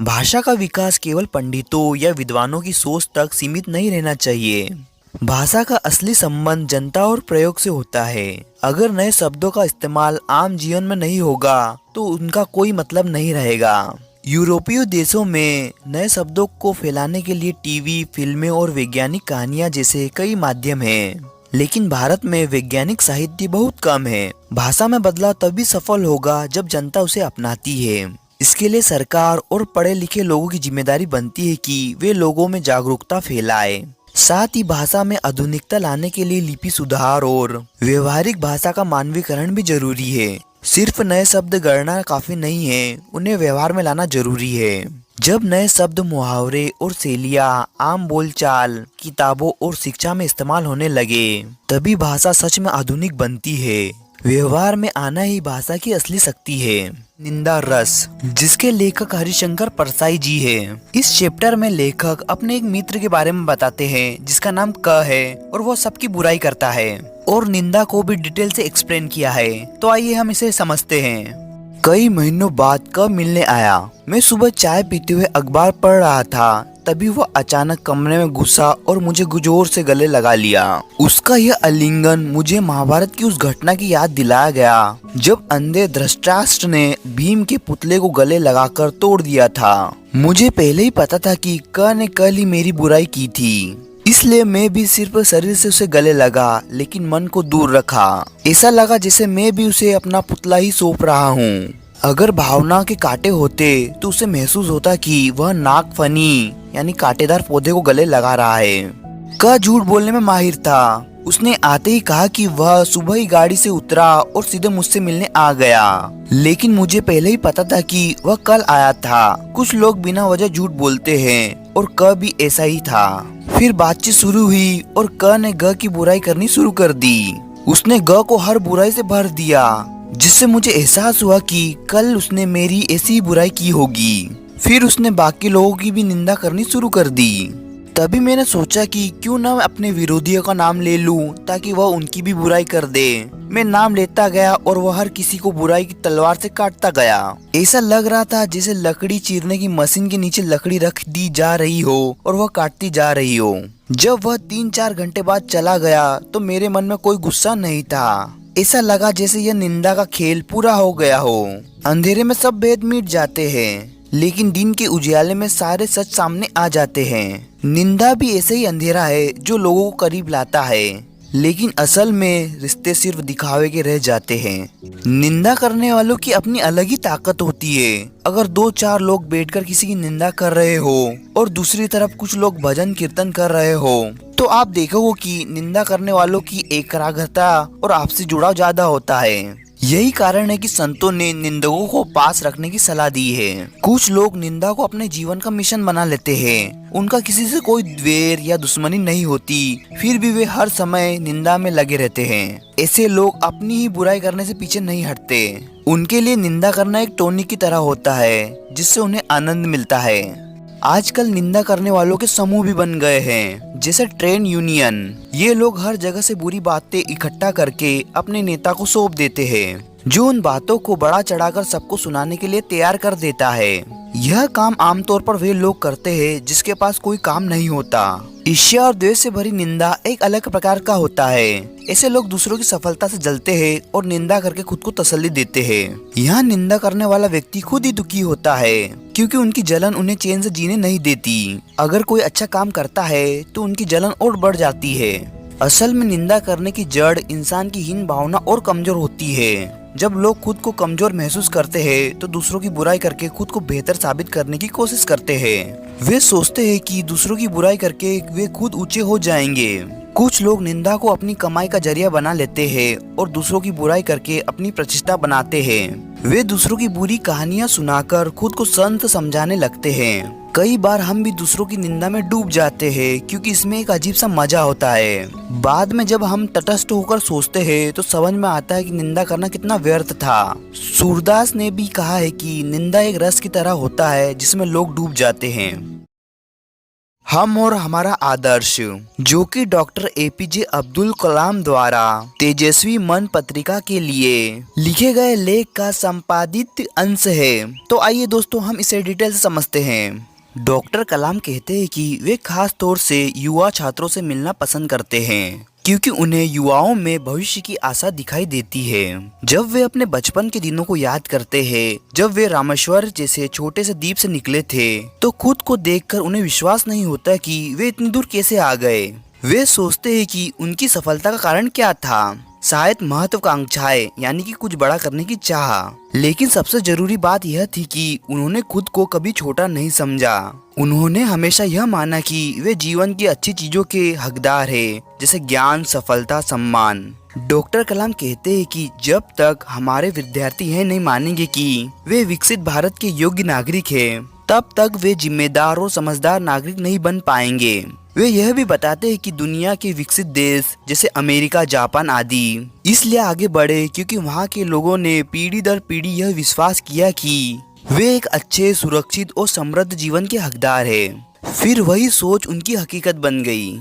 भाषा का विकास केवल पंडितों या विद्वानों की सोच तक सीमित नहीं रहना चाहिए। भाषा का असली संबंध जनता और प्रयोग से होता है। अगर नए शब्दों का इस्तेमाल आम जीवन में नहीं होगा तो उनका कोई मतलब नहीं रहेगा। यूरोपीय देशों में नए शब्दों को फैलाने के लिए टीवी, फिल्में और वैज्ञानिक कहानियां जैसे कई माध्यम हैं। लेकिन भारत में वैज्ञानिक साहित्य बहुत कम है। भाषा में बदलाव तभी सफल होगा जब जनता उसे अपनाती है। इसके लिए सरकार और पढ़े लिखे लोगों की जिम्मेदारी बनती है कि वे लोगों में जागरूकता फैलाए। साथ ही भाषा में आधुनिकता लाने के लिए लिपि सुधार और व्यवहारिक भाषा का मानवीकरण भी जरूरी है। सिर्फ नए शब्द गढ़ना काफी नहीं है, उन्हें व्यवहार में लाना जरूरी है। जब नए शब्द, मुहावरे और शैलियाँ आम बोलचाल, किताबों और शिक्षा में इस्तेमाल होने लगे, तभी भाषा सच में आधुनिक बनती है। व्यवहार में आना ही भाषा की असली शक्ति है। निंदा रस, जिसके लेखक हरिशंकर परसाई जी है। इस चैप्टर में लेखक अपने एक मित्र के बारे में बताते हैं जिसका नाम क है और वो सबकी बुराई करता है और निंदा को भी डिटेल से एक्सप्लेन किया है। तो आइए हम इसे समझते हैं। कई महीनों बाद क मिलने आया। मैं सुबह चाय पीते हुए अखबार पढ़ रहा था, तभी वह अचानक कमरे में घुसा और मुझे जोर से गले लगा लिया। उसका यह आलिंगन मुझे महाभारत की उस घटना की याद दिलाया गया जब अंधे धृतराष्ट्र ने भीम के पुतले को गले लगाकर तोड़ दिया था। मुझे पहले ही पता था कि क ने कल ही मेरी बुराई की थी, इसलिए मैं भी सिर्फ शरीर से उसे गले लगा, लेकिन मन को दूर रखा। ऐसा लगा जैसे मैं भी उसे अपना पुतला ही सौंप रहा हूँ। अगर भावना के कांटे होते तो उसे महसूस होता कि वह नागफनी यानी कांटेदार पौधे को गले लगा रहा है। क झूठ बोलने में माहिर था। उसने आते ही कहा कि वह सुबह ही गाड़ी से उतरा और सीधे मुझसे मिलने आ गया, लेकिन मुझे पहले ही पता था कि वह कल आया था। कुछ लोग बिना वजह झूठ बोलते हैं और क भी ऐसा ही था। फिर बातचीत शुरू हुई और क ने ग की बुराई करनी शुरू कर दी। उसने ग को हर बुराई से भर दिया, जिससे मुझे एहसास हुआ कि कल उसने मेरी ऐसी ही बुराई की होगी। फिर उसने बाकी लोगों की भी निंदा करनी शुरू कर दी। तभी मैंने सोचा कि क्यों ना मैं अपने विरोधियों का नाम ले लूं ताकि वह उनकी भी बुराई कर दे। मैं नाम लेता गया और वह हर किसी को बुराई की तलवार से काटता गया। ऐसा लग रहा था जैसे लकड़ी चीरने की मशीन के नीचे लकड़ी रख दी जा रही हो और वह काटती जा रही हो। जब वह 3-4 घंटे बाद चला गया तो मेरे मन में कोई गुस्सा नहीं था। ऐसा लगा जैसे यह निंदा का खेल पूरा हो गया हो। अंधेरे में सब भेद मिट जाते हैं, लेकिन दिन के उजाले में सारे सच सामने आ जाते हैं। निंदा भी ऐसे ही अंधेरा है जो लोगों को करीब लाता है, लेकिन असल में रिश्ते सिर्फ दिखावे के रह जाते हैं। निंदा करने वालों की अपनी अलग ही ताकत होती है। अगर 2-4 लोग बैठकर किसी की निंदा कर रहे हो और दूसरी तरफ कुछ लोग भजन कीर्तन कर रहे हो, तो आप देखोगे कि निंदा करने वालों की एकाग्रता और आपसी जुड़ाव ज्यादा होता है। यही कारण है कि संतों ने निंदकों को पास रखने की सलाह दी है। कुछ लोग निंदा को अपने जीवन का मिशन बना लेते हैं। उनका किसी से कोई द्वेष या दुश्मनी नहीं होती, फिर भी वे हर समय निंदा में लगे रहते हैं। ऐसे लोग अपनी ही बुराई करने से पीछे नहीं हटते। उनके लिए निंदा करना एक टॉनिक की तरह होता है, जिससे उन्हें आनंद मिलता है। आजकल निंदा करने वालों के समूह भी बन गए हैं, जैसे ट्रेड यूनियन। ये लोग हर जगह से बुरी बातें इकट्ठा करके अपने नेता को सौंप देते हैं, जो उन बातों को बड़ा चढ़ाकर सबको सुनाने के लिए तैयार कर देता है। यह काम आमतौर पर वे लोग करते हैं जिसके पास कोई काम नहीं होता। ईर्ष्या और द्वेष से भरी निंदा एक अलग प्रकार का होता है। ऐसे लोग दूसरों की सफलता से जलते हैं और निंदा करके खुद को तसल्ली देते हैं। यहाँ निंदा करने वाला व्यक्ति खुद ही दुखी होता है, क्योंकि उनकी जलन उन्हें चैन से जीने नहीं देती। अगर कोई अच्छा काम करता है तो उनकी जलन और बढ़ जाती है। असल में निंदा करने की जड़ इंसान की हीन भावना और कमजोर होती है। जब लोग खुद को कमजोर महसूस करते हैं तो दूसरों की बुराई करके खुद को बेहतर साबित करने की कोशिश करते हैं। वे सोचते हैं कि दूसरों की बुराई करके वे खुद ऊंचे हो जाएंगे। कुछ लोग निंदा को अपनी कमाई का जरिया बना लेते हैं और दूसरों की बुराई करके अपनी प्रतिष्ठा बनाते हैं। वे दूसरों की बुरी कहानियां सुनाकर खुद को संत समझाने लगते हैं। कई बार हम भी दूसरों की निंदा में डूब जाते हैं, क्योंकि इसमें एक अजीब सा मजा होता है। बाद में जब हम तटस्थ होकर सोचते हैं तो समझ में आता है कि निंदा करना कितना व्यर्थ था। सूरदास ने भी कहा है कि निंदा एक रस की तरह होता है जिसमें लोग डूब जाते हैं। हम और हमारा आदर्श, जो कि डॉक्टर एपीजे अब्दुल कलाम द्वारा तेजस्वी मन पत्रिका के लिए लिखे गए लेख का संपादित अंश है। तो आइए दोस्तों हम इसे डिटेल से समझते हैं। डॉक्टर कलाम कहते हैं कि वे खास तौर से युवा छात्रों से मिलना पसंद करते हैं क्योंकि उन्हें युवाओं में भविष्य की आशा दिखाई देती है। जब वे अपने बचपन के दिनों को याद करते हैं, जब वे रामेश्वर जैसे छोटे से द्वीप से निकले थे, तो खुद को देखकर उन्हें विश्वास नहीं होता कि वे इतनी दूर कैसे आ गए। वे सोचते हैं कि उनकी सफलता का कारण क्या था। शायद महत्वाकांक्षाएं, यानी कि कुछ बड़ा करने की चाह। लेकिन सबसे जरूरी बात यह थी कि उन्होंने खुद को कभी छोटा नहीं समझा। उन्होंने हमेशा यह माना कि वे जीवन की अच्छी चीजों के हकदार हैं, जैसे ज्ञान, सफलता, सम्मान। डॉक्टर कलाम कहते हैं कि जब तक हमारे विद्यार्थी यह नहीं मानेंगे कि वे विकसित भारत के योग्य नागरिक हैं, तब तक वे जिम्मेदार और समझदार नागरिक नहीं बन पाएंगे। वे यह भी बताते हैं कि दुनिया के विकसित देश जैसे अमेरिका, जापान आदि इसलिए आगे बढ़े क्योंकि वहाँ के लोगों ने पीढ़ी दर पीढ़ी यह विश्वास किया कि वे एक अच्छे, सुरक्षित और समृद्ध जीवन के हकदार हैं। फिर वही सोच उनकी हकीकत बन गई।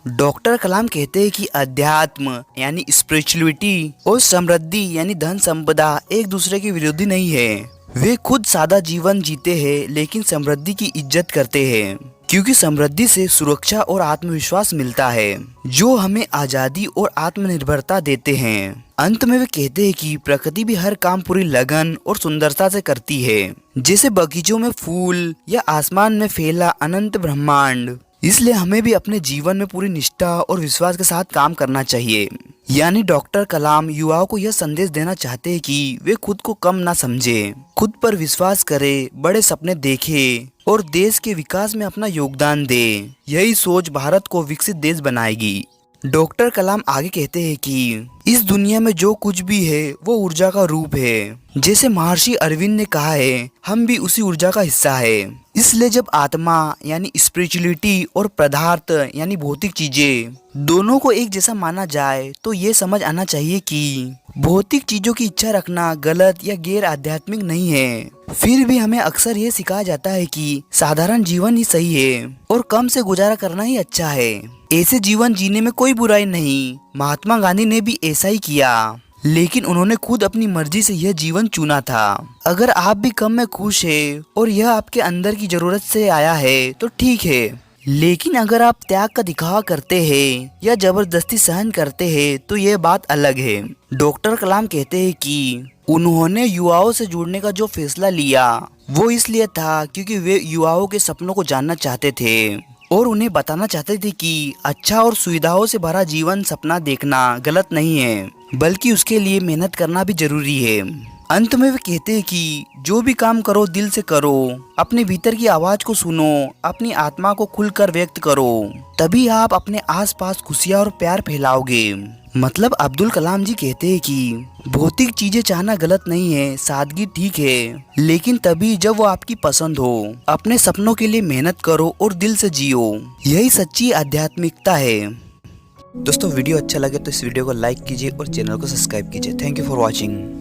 डॉक्टर कलाम कहते हैं कि अध्यात्म यानी स्पिरिचुअलिटी और समृद्धि यानी धन संपदा एक दूसरे के विरोधी नहीं है। वे खुद सादा जीवन जीते हैं, लेकिन समृद्धि की इज्जत करते हैं, क्योंकि समृद्धि से सुरक्षा और आत्मविश्वास मिलता है, जो हमें आजादी और आत्मनिर्भरता देते हैं। अंत में वे कहते हैं कि प्रकृति भी हर काम पूरी लगन और सुंदरता से करती है, जैसे बगीचों में फूल या आसमान में फैला अनंत ब्रह्मांड। इसलिए हमें भी अपने जीवन में पूरी निष्ठा और विश्वास के साथ काम करना चाहिए। यानी डॉक्टर कलाम युवाओं को यह संदेश देना चाहते हैं कि वे खुद को कम ना समझें, खुद पर विश्वास करें, बड़े सपने देखें और देश के विकास में अपना योगदान दें। यही सोच भारत को विकसित देश बनाएगी। डॉक्टर कलाम आगे कहते हैं कि इस दुनिया में जो कुछ भी है वो ऊर्जा का रूप है। जैसे महर्षि अरविंद ने कहा है, हम भी उसी ऊर्जा का हिस्सा है। इसलिए जब आत्मा यानी स्पिरिचुअलिटी और पदार्थ यानी भौतिक चीजें दोनों को एक जैसा माना जाए, तो ये समझ आना चाहिए कि भौतिक चीजों की इच्छा रखना गलत या गैर आध्यात्मिक नहीं है। फिर भी हमें अक्सर ये सिखाया जाता है कि साधारण जीवन ही सही है और कम से गुजारा करना ही अच्छा है। ऐसे जीवन जीने में कोई बुराई नहीं। महात्मा गांधी ने भी ऐसा ही किया, लेकिन उन्होंने खुद अपनी मर्जी से यह जीवन चुना था। अगर आप भी कम में खुश है और यह आपके अंदर की जरूरत से आया है तो ठीक है, लेकिन अगर आप त्याग का दिखावा करते हैं या जबरदस्ती सहन करते हैं तो यह बात अलग है। डॉक्टर कलाम कहते हैं कि उन्होंने युवाओं से जुड़ने का जो फैसला लिया वो इसलिए था क्योंकि वे युवाओं के सपनों को जानना चाहते थे और उन्हें बताना चाहते थे कि अच्छा और सुविधाओं से भरा जीवन सपना देखना गलत नहीं है, बल्कि उसके लिए मेहनत करना भी जरूरी है। अंत में वे कहते हैं कि जो भी काम करो दिल से करो, अपने भीतर की आवाज को सुनो, अपनी आत्मा को खुलकर व्यक्त करो, तभी आप अपने आसपास खुशियाँ और प्यार फैलाओगे। मतलब अब्दुल कलाम जी कहते हैं कि भौतिक चीजें चाहना गलत नहीं है, सादगी ठीक है, लेकिन तभी जब वो आपकी पसंद हो। अपने सपनों के लिए मेहनत करो और दिल से जियो, यही सच्ची आध्यात्मिकता है। दोस्तों वीडियो अच्छा लगे तो इस वीडियो को लाइक कीजिए और चैनल को सब्सक्राइब कीजिए। Thank you for watching.